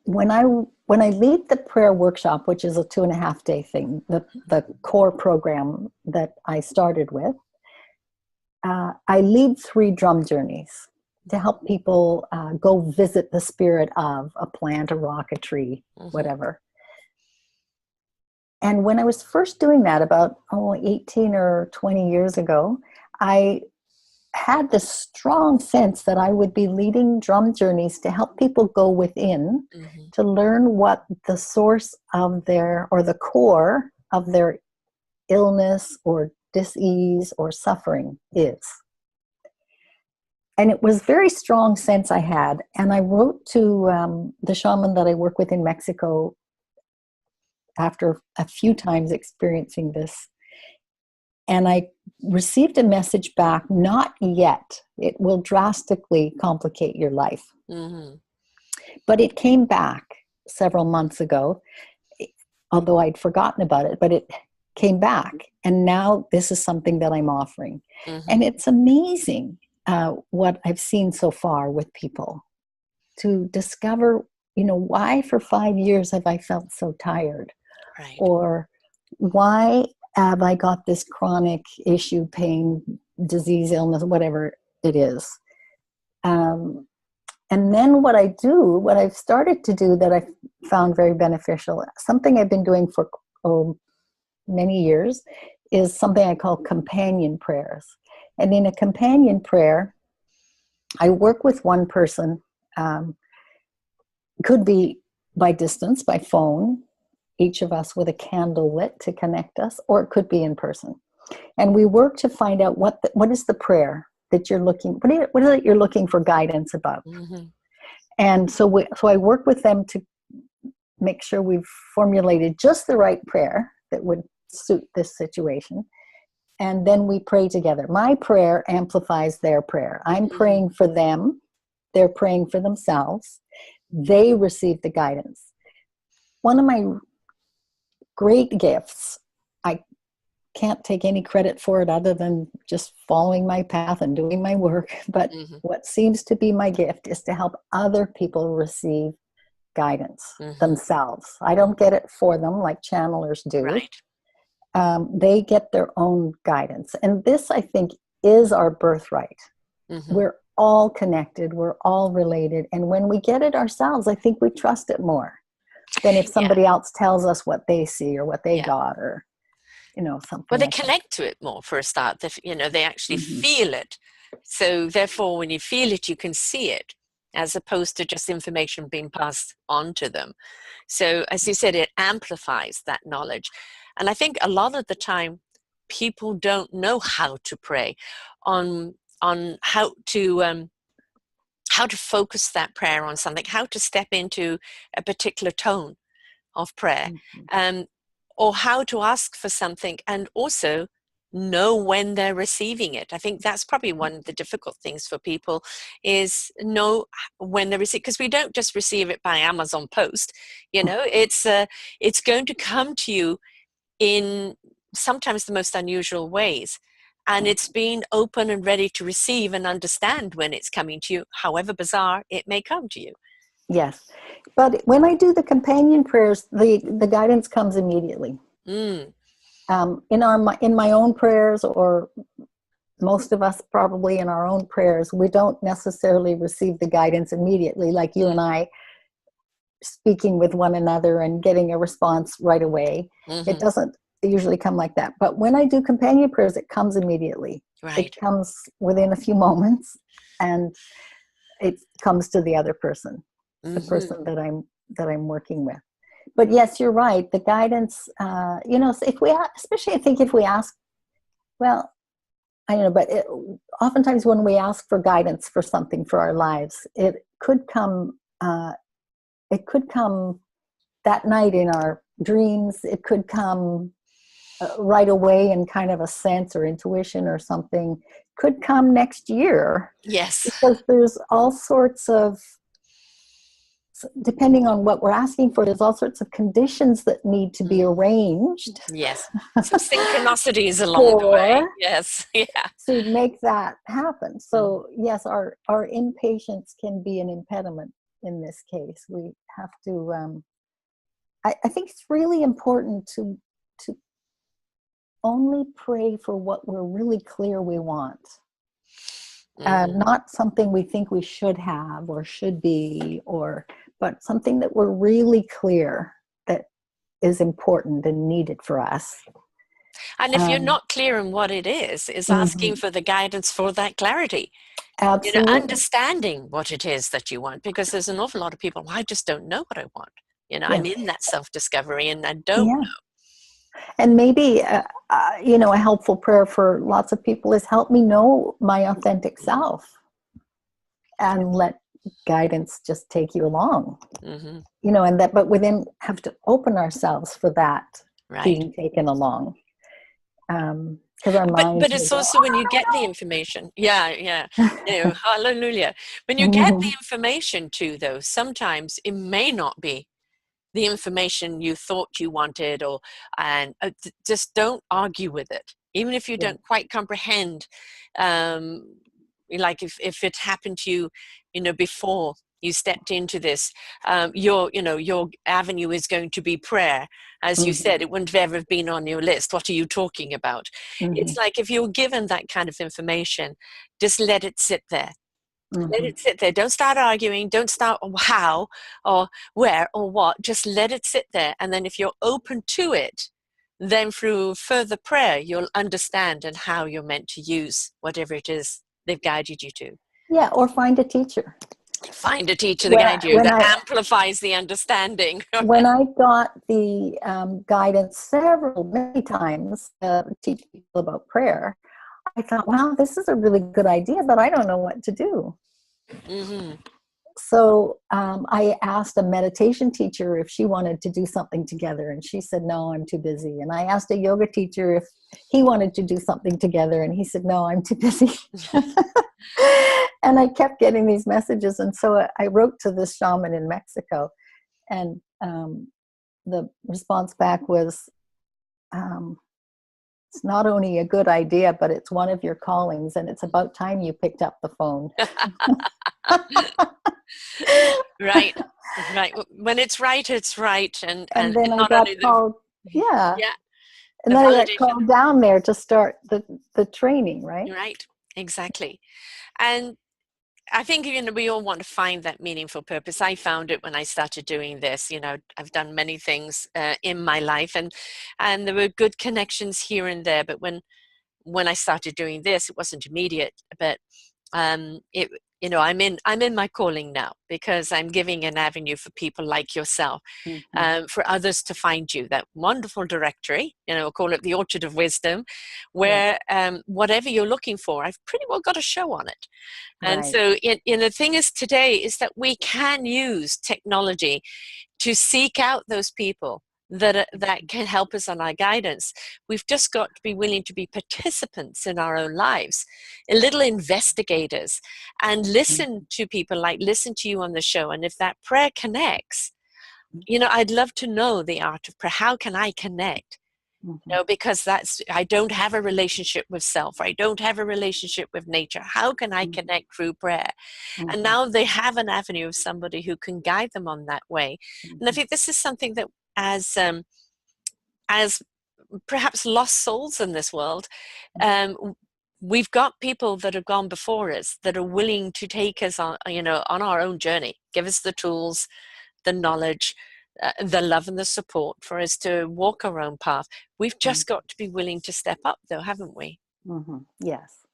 when I lead the prayer workshop, which is a 2.5 day thing, the core program that I started with, I lead 3 drum journeys. to help people go visit the spirit of a plant, a rock, a tree, whatever. And when I was first doing that about 18 or 20 years ago, I had this strong sense that I would be leading drum journeys to help people go within to learn what the source of or the core of their illness or dis-ease or suffering is. And it was a very strong sense I had. And I wrote to the shaman that I work with in Mexico after a few times experiencing this. And I received a message back, not yet. It will drastically complicate your life. But it came back several months ago, although I'd forgotten about it, but it came back. And now this is something that I'm offering. And it's amazing what I've seen so far with people to discover, why for 5 years have I felt so tired? Right. Or why have I got this chronic issue, pain, disease, illness, whatever it is? And then what I've started to do that I found very beneficial, something I've been doing for many years, is something I call companion prayers. And in a companion prayer, I work with one person, could be by distance, by phone, each of us with a candle lit to connect us, or it could be in person. And we work to find out what is the prayer that you're looking, what is it you're looking for guidance about? And so I work with them to make sure we've formulated just the right prayer that would suit this situation. And then we pray together. My prayer amplifies their prayer. I'm praying for them. They're praying for themselves. They receive the guidance. One of my great gifts, I can't take any credit for it other than just following my path and doing my work. But what seems to be my gift is to help other people receive guidance themselves. I don't get it for them like channelers do. Right. They get their own guidance. And this, I think, is our birthright. We're all connected. We're all related. And when we get it ourselves, I think we trust it more than if somebody else tells us what they see or what they got, or something. Well, they like connect to it more for a start. They actually feel it. So therefore, when you feel it, you can see it, as opposed to just information being passed on to them. So as you said, it amplifies that knowledge. And I think a lot of the time, people don't know how to pray, on how to focus that prayer on something, how to step into a particular tone of prayer, or how to ask for something, and also know when they're receiving it. I think that's probably one of the difficult things for people, is know when they're receiving, because we don't just receive it by Amazon post. It's going to come to you in sometimes the most unusual ways. And it's being open and ready to receive and understand when it's coming to you, however bizarre it may come to you. Yes. But when I do the companion prayers, the guidance comes immediately. In my own prayers, or most of us probably in our own prayers, we don't necessarily receive the guidance immediately, like you and I speaking with one another and getting a response right away. It doesn't usually come like that. But when I do companion prayers, it comes immediately. Right. It comes within a few moments, and it comes to the other person, the person that I'm working with. But yes, you're right. The guidance, if we, especially I think if we ask, well, I don't know, but oftentimes when we ask for guidance for something for our lives, it could come that night in our dreams. It could come right away in kind of a sense or intuition or something. Could come next year. Yes. Because there's all sorts of, depending on what we're asking for, there's all sorts of conditions that need to be arranged. Yes. Some synchronicities along the way. Yes. Yeah. To make that happen. So yes, our impatience can be an impediment in this case. We have to, I think it's really important to only pray for what we're really clear we want. Not something we think we should have or should be, but something that we're really clear that is important and needed for us. And if you're not clear on what it is asking for the guidance for that clarity. Absolutely. Understanding what it is that you want, because there's an awful lot of people, I just don't know what I want. I'm in that self-discovery and I don't know. And maybe, a helpful prayer for lots of people is, help me know my authentic self, and let guidance just take you along. But we then have to open ourselves for that being taken along. Because our minds. But it's also when you get the information. Hallelujah. When you get the information too, though, sometimes it may not be the information you thought you wanted, and just don't argue with it, even if you don't quite comprehend. Like if it happened to you, before you stepped into this, your avenue is going to be prayer. As you said, it wouldn't have ever been on your list. What are you talking about? It's like, if you're given that kind of information, just let it sit there. Let it sit there. Don't start arguing. Don't start how or where or what. Just let it sit there. And then if you're open to it, then through further prayer, you'll understand and how you're meant to use whatever it is they've guided you to. Yeah, or find a teacher. Find a teacher to guide you that amplifies the understanding. When I got the guidance many times to teach people about prayer, I thought, wow, this is a really good idea, but I don't know what to do. So I asked a meditation teacher if she wanted to do something together, and she said, no, I'm too busy. And I asked a yoga teacher if he wanted to do something together, and he said, no, I'm too busy. And I kept getting these messages. And so I wrote to this shaman in Mexico, and the response back was, it's not only a good idea, but it's one of your callings, and it's about time you picked up the phone. Right. When it's right, it's right. And then I got called, and then I got called down there to start the training, right? Right, exactly. And I think, we all want to find that meaningful purpose. I found it when I started doing this. I've done many things in my life, and there were good connections here and there. But when I started doing this, it wasn't immediate. But I'm in my calling now, because I'm giving an avenue for people like yourself, for others to find you. That wonderful directory, we'll call it the Orchard of Wisdom, where whatever you're looking for, I've pretty well got a show on it. And so the thing is today is that we can use technology to seek out those people that can help us on our guidance. We've just got to be willing to be participants in our own lives, little investigators, and listen to people, listen to you on the show. And if that prayer connects, I'd love to know the art of prayer. How can I connect? Because I don't have a relationship with self. I don't have a relationship with nature. How can I connect through prayer? And now they have an avenue of somebody who can guide them on that way. And I think this is something that as perhaps lost souls in this world, we've got people that have gone before us that are willing to take us on, on our own journey, give us the tools, the knowledge, the love and the support for us to walk our own path. We've just got to be willing to step up, though, haven't we? Yes.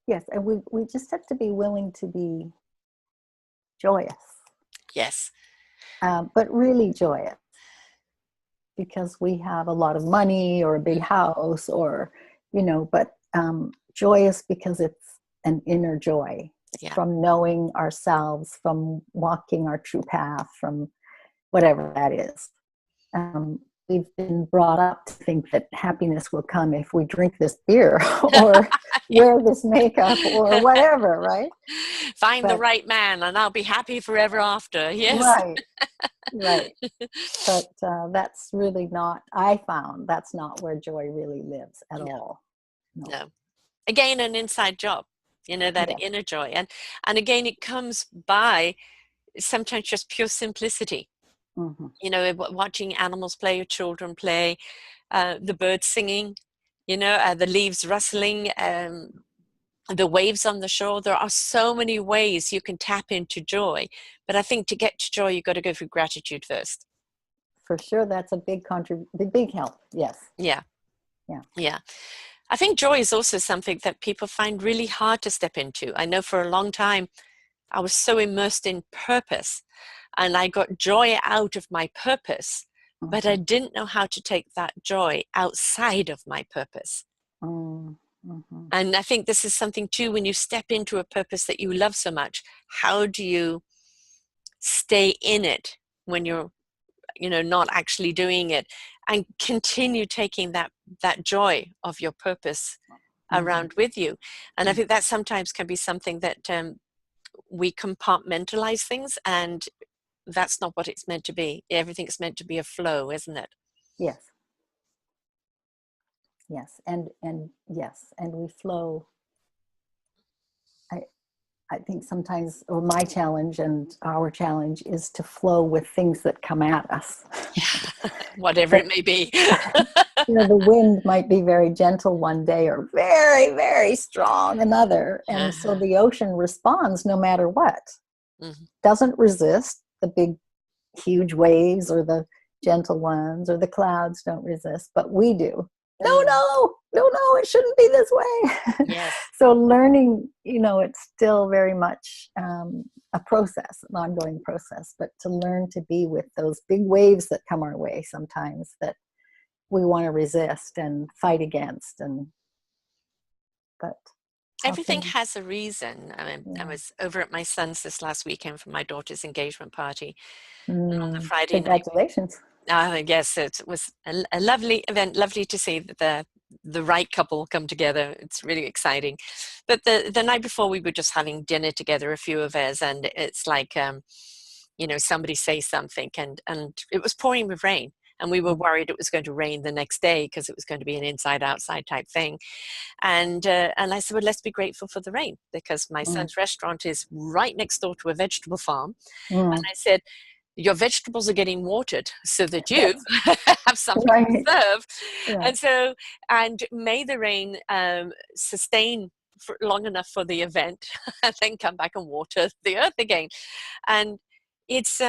And we just have to be willing to be joyous. Yes. But really joyous, because we have a lot of money or a big house, or, but joyous because it's an inner joy from knowing ourselves, from walking our true path, from whatever that is. We've been brought up to think that happiness will come if we drink this beer or wear this makeup or whatever, right? Find the right man and I'll be happy forever after. Yes. Right. But that's really not, I found that's not where joy really lives at all. No. Again, an inside job, that inner joy. And again, it comes by sometimes just pure simplicity. Watching animals play, or children play, the birds singing, the leaves rustling, the waves on the shore. There are so many ways you can tap into joy. But I think to get to joy, you've got to go through gratitude first. For sure, that's a big help. Yes. Yeah. Yeah. Yeah. I think joy is also something that people find really hard to step into. I know for a long time, I was so immersed in purpose and I got joy out of my purpose, but I didn't know how to take that joy outside of my purpose. Mm-hmm. And I think this is something too, when you step into a purpose that you love so much, how do you stay in it when you're, not actually doing it, and continue taking that joy of your purpose around with you? And I think that sometimes can be something that we compartmentalize things, and that's not what it's meant to be. Everything's meant to be a flow, isn't it? Yes. Yes. And yes. And we flow. I think sometimes, or my challenge and our challenge is to flow with things that come at us. Whatever it may be. The wind might be very gentle one day or very, very strong another. And so the ocean responds no matter what. Mm-hmm. Doesn't resist the big, huge waves or the gentle ones, or the clouds don't resist, but we do. No, it shouldn't be this way. Yes. So learning, it's still very much a process, an ongoing process, but to learn to be with those big waves that come our way sometimes that we want to resist and fight against. But everything has a reason. I was over at my son's this last weekend for my daughter's engagement party. And on the Friday congratulations. night, yes, it was a lovely event. Lovely to see the right couple come together. It's really exciting. But the night before, we were just having dinner together, a few of us, and it's like, somebody say something, and it was pouring with rain. And we were worried it was going to rain the next day because it was going to be an inside-outside type thing. And I said, well, let's be grateful for the rain, because my son's restaurant is right next door to a vegetable farm. And I said, your vegetables are getting watered so that you have something to serve. Yeah. And may the rain sustain for long enough for the event, and then come back and water the earth again. And it's,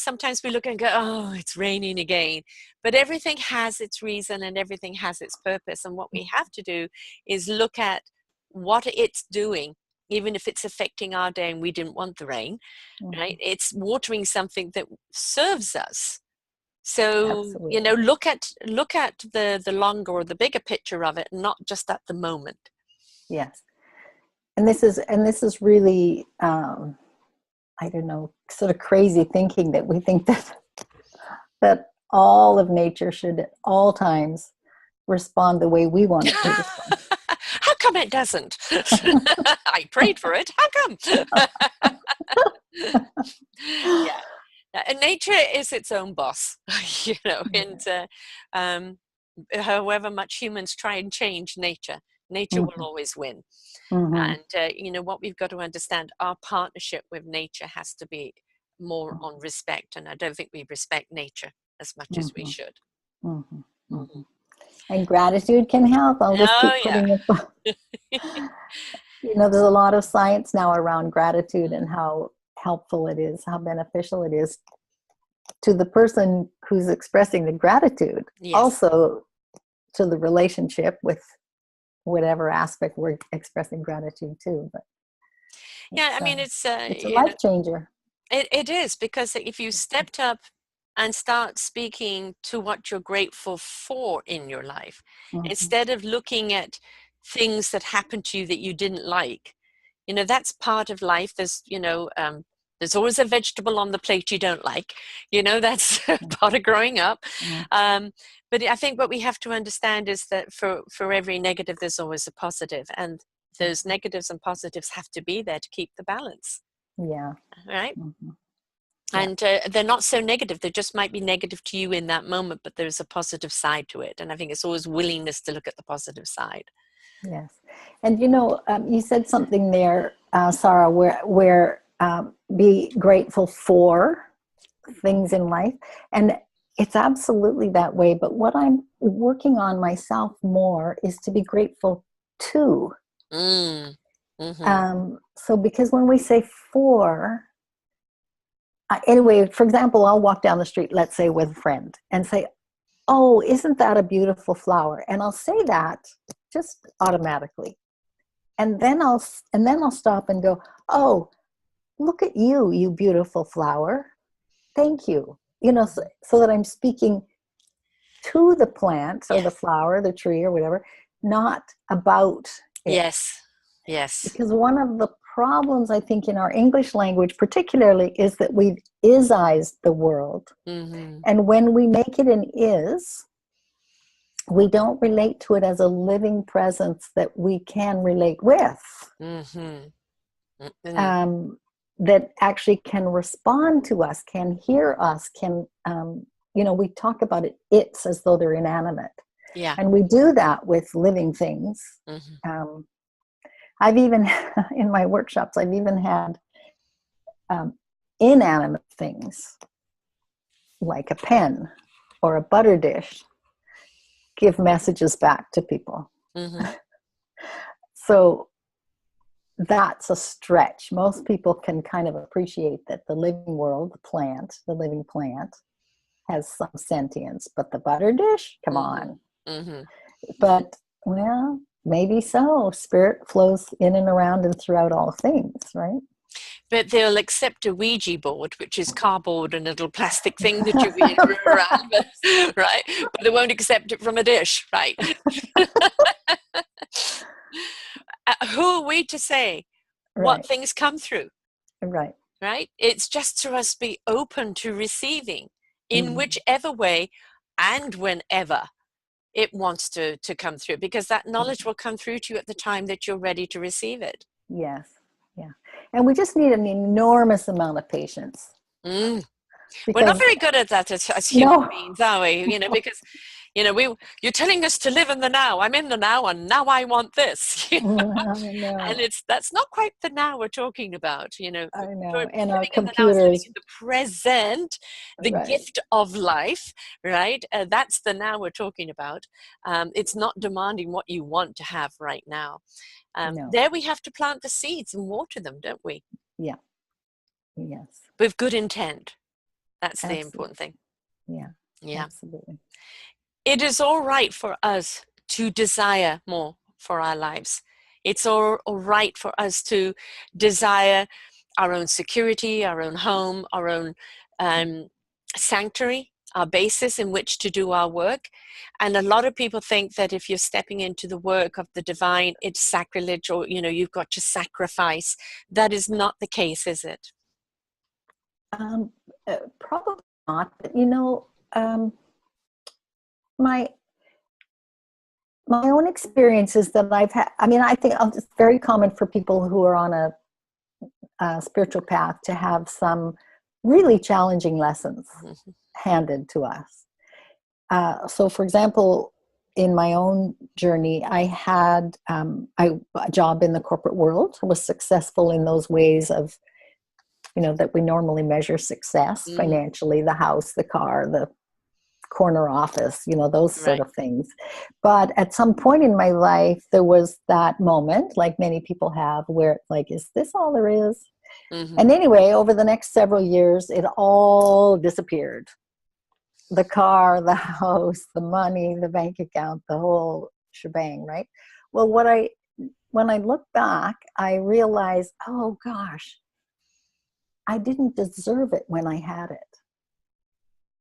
sometimes we look and go, oh, it's raining again. But everything has its reason and everything has its purpose. And what we have to do is look at what it's doing, even if it's affecting our day and we didn't want the rain, right? It's watering something that serves us. So, absolutely, look at the longer or the bigger picture of it, not just at the moment. Yes. And this is really, I don't know, sort of crazy thinking that we think that all of nature should at all times respond the way we want it to respond. How come it doesn't? I prayed for it. How come? Yeah. And nature is its own boss, and however much humans try and change nature will always win. And what we've got to understand, our partnership with nature has to be more on respect, and I don't think we respect nature as much as we should. And gratitude can help. I'll just keep putting it. There's a lot of science now around gratitude and how helpful it is, how beneficial it is to the person who's expressing the gratitude. Yes. Also to the relationship with whatever aspect we're expressing gratitude to. But it's a life changer. It is, because if you stepped up and start speaking to what you're grateful for in your life, instead of looking at things that happened to you that you didn't like, that's part of life. There's always a vegetable on the plate you don't like, that's part of growing up. But I think what we have to understand is that for every negative, there's always a positive, and those negatives and positives have to be there to keep the balance. Yeah. Right. And they're not so negative. They just might be negative to you in that moment, but there's a positive side to it. And I think it's always willingness to look at the positive side. Yes. And, you said something there, Sarah, where be grateful for things in life. And it's absolutely that way. But what I'm working on myself more is to be grateful to Mm. Mm-hmm. So because when we say for, anyway, for example, I'll walk down the street, let's say with a friend, and say, oh, isn't that a beautiful flower? And I'll say that just automatically. And then I'll stop and go, oh, look at you, you beautiful flower. Thank you. So that I'm speaking to the plant or the Yes. flower, the tree or whatever, not about it. Yes. Yes. Because one of the problems I think in our English language particularly is that we've is-ized the world. Mm-hmm. And when we make it an is, we don't relate to it as a living presence that we can relate with. Mm-hmm. Mm-hmm. That actually can respond to us, can hear us, can, we talk about it's as though they're inanimate. Yeah. And we do that with living things. Mm-hmm. I've even, in my workshops, I've even had inanimate things like a pen or a butter dish give messages back to people. Mm-hmm. So that's a stretch. Most people can kind of appreciate that the living world, the living plant, has some sentience, but the butter dish, come on. Mm-hmm. But, well, maybe so. Spirit flows in and around and throughout all things, right? But they'll accept a Ouija board, which is cardboard and a little plastic thing that you wheel around, right? But they won't accept it from a dish, right? Who are we to say what Right. things come through? Right. Right? It's just to us be open to receiving in Mm-hmm. whichever way and whenever it wants to come through, because that knowledge will come through to you at the time that you're ready to receive it. Yes. Yeah. And we just need an enormous amount of patience. Mm. We're not Because very good at that as human no, beings, are we? Because you're telling us to live in the now. I'm in the now, and now I want this. no, And that's not quite the now we're talking about. I know. And our Living in the now is living computers, in the present, the right? gift of life, right? That's the now we're talking about. It's not demanding what you want to have right now. No. There we have to plant the seeds and water them, don't we? Yeah. Yes. With good intent. That's the Absolutely. important thing. Yeah. Yeah. Absolutely. It is all right for us to desire more for our lives. It's all right for us to desire our own security, our own home, our own sanctuary, our basis in which to do our work. And a lot of people think that if you're stepping into the work of the divine, it's sacrilege, or you've got to sacrifice. That is not the case, is it? Probably not, but my own experiences that I've had. I mean, I think it's very common for people who are on a spiritual path to have some really challenging lessons Mm-hmm. handed to us. So, for example, in my own journey, I had a job in the corporate world. I was successful in those ways of, that we normally measure success Mm-hmm. financially, the house, the car, the corner office, those sort Right. of things. But at some point in my life, there was that moment, like many people have, where it's like, is this all there is? Mm-hmm. And anyway, over the next several years, it all disappeared. The car, the house, the money, the bank account, the whole shebang, right? Well, when I look back, I realized, oh gosh, I didn't deserve it when I had it.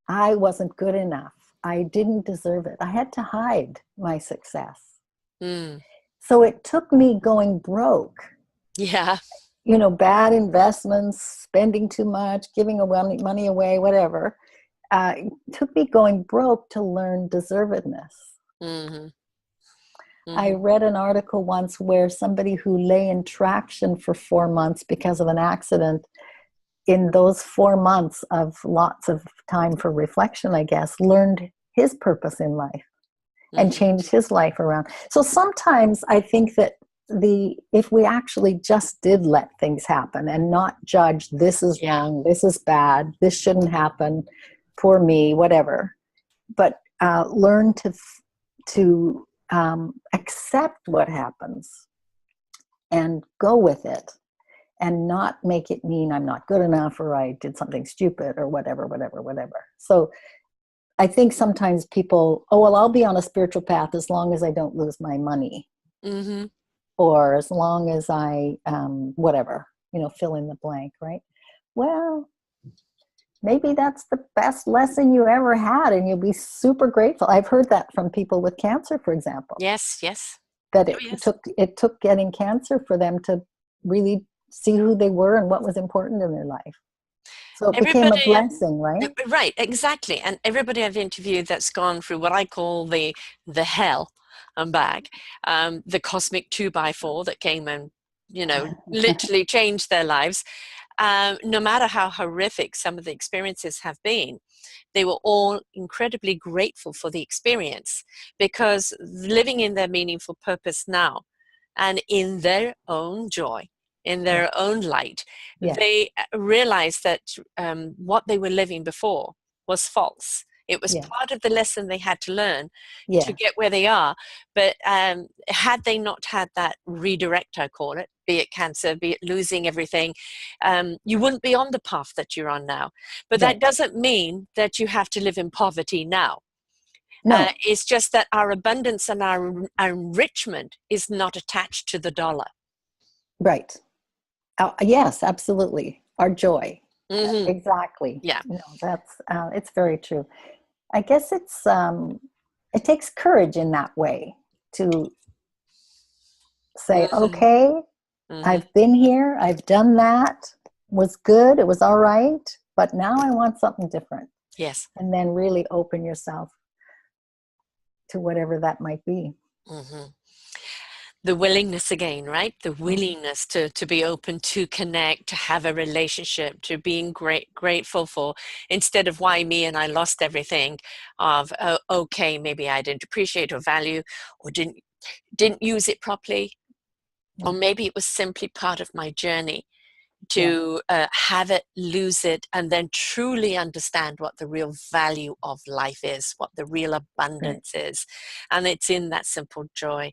I wasn't good enough. I didn't deserve it. I had to hide my success. Mm. So it took me going broke. Yeah. Bad investments, spending too much, giving away money away, whatever. It took me going broke to learn deservedness. Mm-hmm. Mm-hmm. I read an article once where somebody who lay in traction for 4 months because of an accident, in those 4 months of lots of time for reflection, I guess, learned his purpose in life and Mm-hmm. changed his life around. So sometimes I think that if we actually just did let things happen and not judge, this is wrong, this is bad, this shouldn't happen, poor me, whatever, but learn to accept what happens and go with it and not make it mean I'm not good enough or I did something stupid or whatever, whatever, whatever. So I think sometimes people, oh, well, I'll be on a spiritual path as long as I don't lose my money, Mm-hmm. or as long as I, whatever, fill in the blank, right? Well, maybe that's the best lesson you ever had and you'll be super grateful. I've heard that from people with cancer, for example, Yes, yes. that Oh, yes. it took getting cancer for them to really see who they were and what was important in their life. So it became a Everybody, blessing, right? right, exactly. And everybody I've interviewed that's gone through what I call the hell and back, the cosmic 2x4 that came and, literally changed their lives. No matter how horrific some of the experiences have been, they were all incredibly grateful for the experience, because living in their meaningful purpose now and in their own joy, in Yeah. their own light, Yeah. they realized that what they were living before was false. It was Yeah. part of the lesson they had to learn to Yeah. get where they are. But had they not had that redirect, I call it, be it cancer, be it losing everything, you wouldn't be on the path that you're on now. But that Right. doesn't mean that you have to live in poverty now. No. It's just that our abundance and our enrichment is not attached to the dollar. Right. Yes, absolutely. Our joy. Mm-hmm. Exactly. Yeah. No, that's it's very true. I guess it takes courage in that way to say, Mm-hmm. okay, Mm-hmm. I've been here, I've done that, was good, it was all right, but now I want something different. Yes. And then really open yourself to whatever that might be. Mm-hmm. The willingness again, right? The willingness to be open, to connect, to have a relationship, to being grateful for, instead of why me and I lost everything, of okay, maybe I didn't appreciate or value or didn't use it properly, or maybe it was simply part of my journey Yeah. to have it, lose it, and then truly understand what the real value of life is, what the real Right. abundance is. And it's in that simple joy.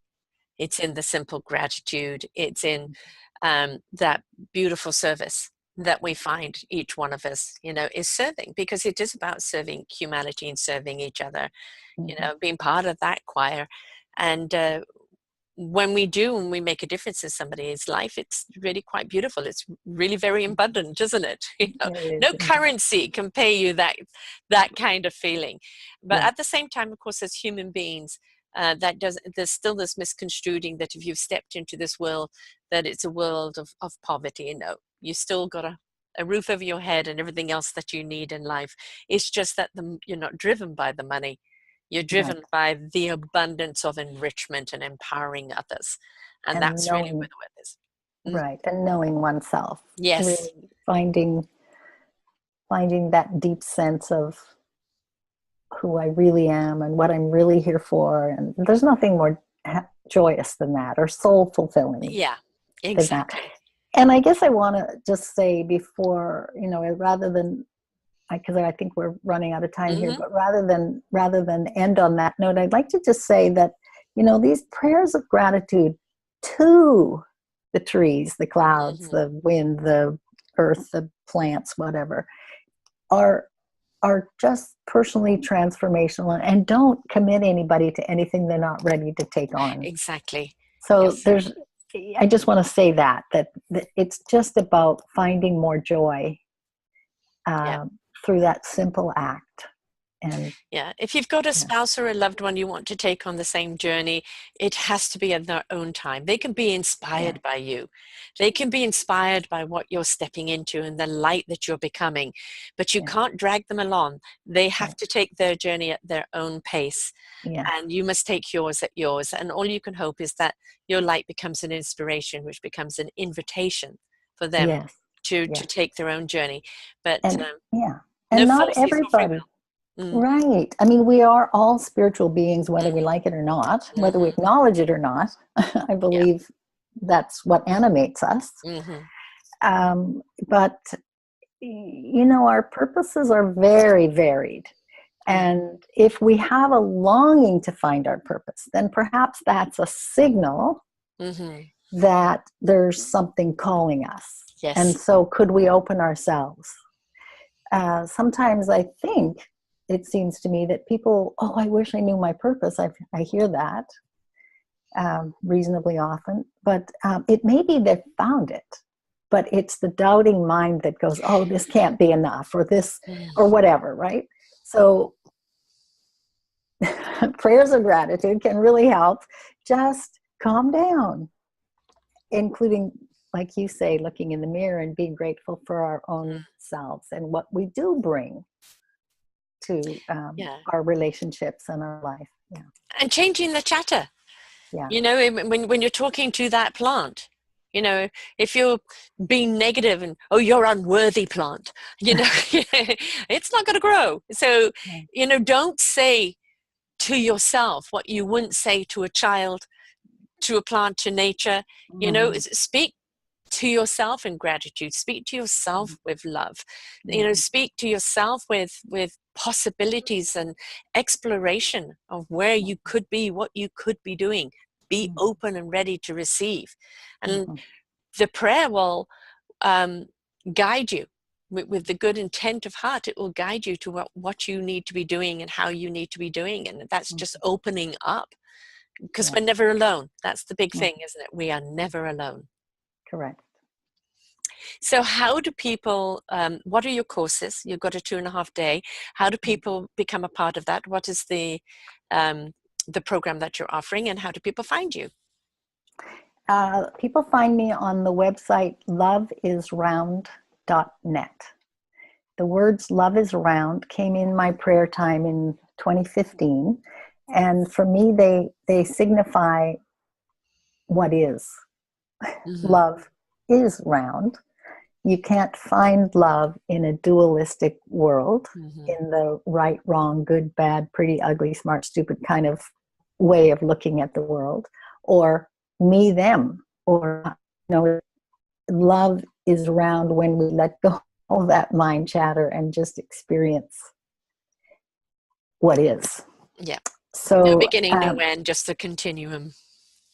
It's in the simple gratitude. It's in that beautiful service that we find each one of us, is serving, because it is about serving humanity and serving each other, Mm-hmm. being part of that choir. And when we make a difference in somebody's life, it's really quite beautiful. It's really very abundant, isn't it? It No is indeed. currency can pay you that kind of feeling. But Yeah. at the same time, of course, as human beings, there's still this misconstruing that if you've stepped into this world, that it's a world of poverty. You still got a roof over your head and everything else that you need in life. It's just that you're not driven by the money. You're Right. driven by the abundance of enrichment and empowering others. And And that's really where knowing, the web is. Mm. right. And knowing oneself. Yes. Really finding that deep sense of who I really am and what I'm really here for. And there's nothing more joyous than that, or soul fulfilling Yeah, than that. exactly. And I guess I want to just say before, rather than, because I think we're running out of time here, Hmm. but rather than end on that note, I'd like to just say that, these prayers of gratitude to the trees, the clouds, Hmm. the wind, the earth, the plants, whatever, are just personally transformational, and don't commit anybody to anything they're not ready to take on. Exactly. So Yes. I just want to say that it's just about finding more joy Yeah. through that simple act. And Yeah. If you've got a yeah, spouse or a loved one you want to take on the same journey, it has to be at their own time. They can be yeah, inspired by you. They can be inspired by what you're stepping into and the light that you're becoming, but you yeah, can't drag them along. They have right, to take their journey at their own pace, yes, and you must take yours at yours. And all you can hope is that your light becomes an inspiration, which becomes an invitation for them yes, to yes, take their own journey. But and yeah, no and not falsies or free everybody. will. Mm, Right. I mean, we are all spiritual beings, whether we mhm, like it or not, whether we mhm. acknowledge it or not. I Yeah. believe that's what animates us. Mhm. But, our purposes are very varied. Yeah. And if we have a longing to find our purpose, then perhaps that's a signal Mhm. that there's something calling us. Yes. And so could we open ourselves? Sometimes I think it seems to me that people, oh, I wish I knew my purpose. I hear that reasonably often, but it may be they've found it, but it's the doubting mind that goes, oh, this can't be enough, or this, or whatever, right? So prayers of gratitude can really help. Just calm down, including, like you say, looking in the mirror and being grateful for our own selves and what we do bring to our relationships and our life. Yeah. And changing the chatter. Yeah. You know, when you're talking to that plant, you know, if you're being negative and, oh, you're unworthy plant, you know, it's not going to grow. So, you know, don't say to yourself what you wouldn't say to a child, to a plant, to nature. You know, speak to yourself in gratitude, speak to yourself with love, you know, speak to yourself with possibilities and exploration of where you could be, what you could be doing. Be open and ready to receive, and the prayer will guide you with the good intent of heart. It will guide you to what you need to be doing and how you need to be doing, and that's just opening up, because we're never alone. That's the big thing, isn't it? We are never alone. Correct. So how do people, what are your courses? You've got a 2.5 day. How do people become a part of that? What is the program that you're offering, and how do people find you? People find me on the website loveisround.net. The words love is round came in my prayer time in 2015. And for me, they signify what is. Love is round. You can't find love in a dualistic world, in the right, wrong, good, bad, pretty, ugly, smart, stupid kind of way of looking at the world, or me, them, or, you know, love is round when we let go of that mind chatter and just experience what is. Yeah. So no beginning, no end, just the continuum.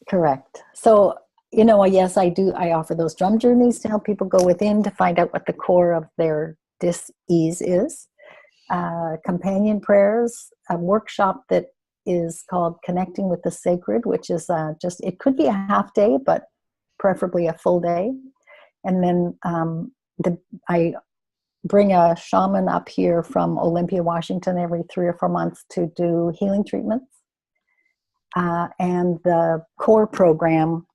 Correct. So, you know, yes, I do. I offer those drum journeys to help people go within to find out what the core of their dis-ease is. Companion prayers, a workshop that is called Connecting with the Sacred, which is it could be a half day, but preferably a full day. And then I bring a shaman up here from Olympia, Washington, every 3 or 4 months to do healing treatments. And the core program,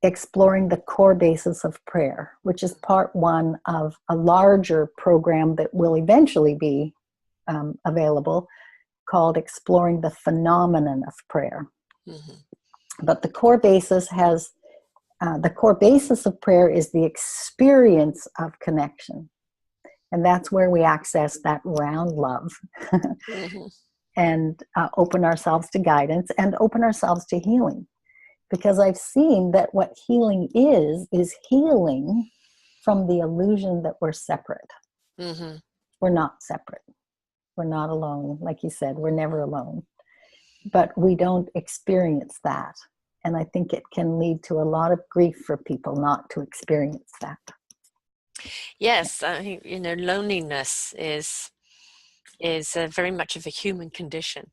Exploring the Core Basis of Prayer, which is part 1 of a larger program that will eventually be available, called Exploring the Phenomenon of Prayer. But the core basis has, the core basis of prayer is the experience of connection. And that's where we access that round love and open ourselves to guidance and open ourselves to healing. Because I've seen that what healing is healing from the illusion that we're separate. We're not separate. We're not alone. Like you said, we're never alone. But we don't experience that. And I think it can lead to a lot of grief for people not to experience that. Yes, you know, loneliness is very much of a human condition.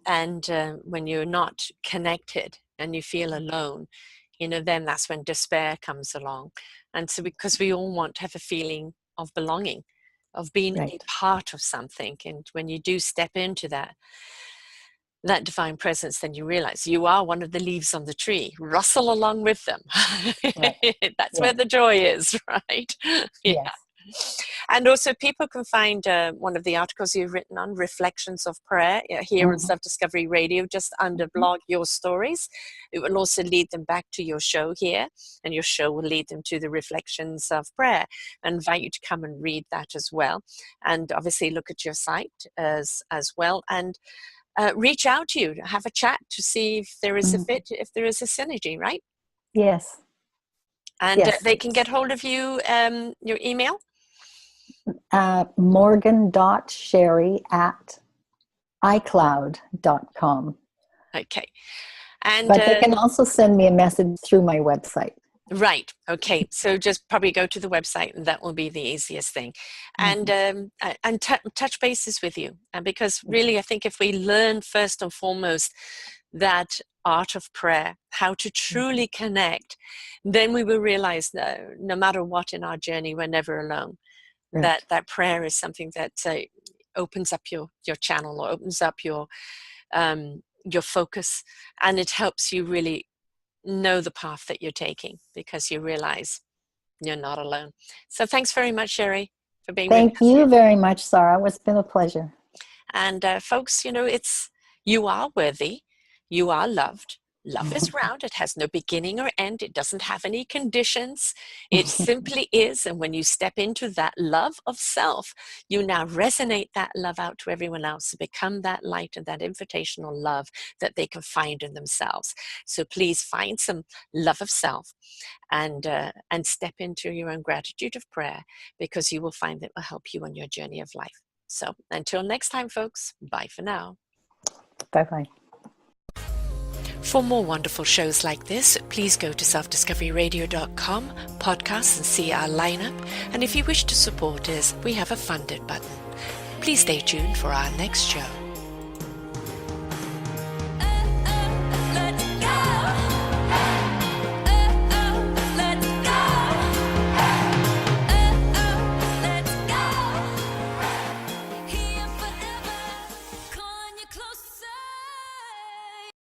And when you're not connected and you feel alone, you know, then that's when despair comes along. And so because we all want to have a feeling of belonging, of being a part of something. And when you do step into that divine presence, then you realize you are one of the leaves on the tree. Rustle along with them. That's where the joy is, right? And also people can find one of the articles you've written on Reflections of Prayer here on Self-Discovery Radio, just under blog Your Stories. It will also lead them back to your show here, and your show will lead them to the Reflections of Prayer. I invite you to come and read that as well. And obviously look at your site as well, and reach out to you, have a chat to see if there is a fit, if there is a synergy, right? Yes. And they can get hold of you, your email? Morgan.Sherry@iCloud.com. Okay. And But they can also send me a message through my website. right. Okay. So just probably go to the website, and that will be the easiest thing. And touch bases with you. And because really, I think if we learn first and foremost that art of prayer, how to truly connect, then we will realize that no matter what in our journey, we're never alone. Right. That prayer is something that opens up your channel, or opens up your focus, and it helps you really know the path that you're taking, because you realize you're not alone. So thanks very much, Sherry, for being with Thank us. you very much, Sarah. It's been a pleasure. And folks, you are worthy, you are loved. Love is round. It has no beginning or end. It doesn't have any conditions. It simply is. And when you step into that love of self, you now resonate that love out to everyone else to become that light and that invitational love that they can find in themselves. So please find some love of self, and step into your own gratitude of prayer, because you will find that it will help you on your journey of life. So until next time, folks, bye for now. Bye-bye. For more wonderful shows like this, please go to selfdiscoveryradio.com, podcasts, and see our lineup. And if you wish to support us, we have a funded button. Please stay tuned for our next show.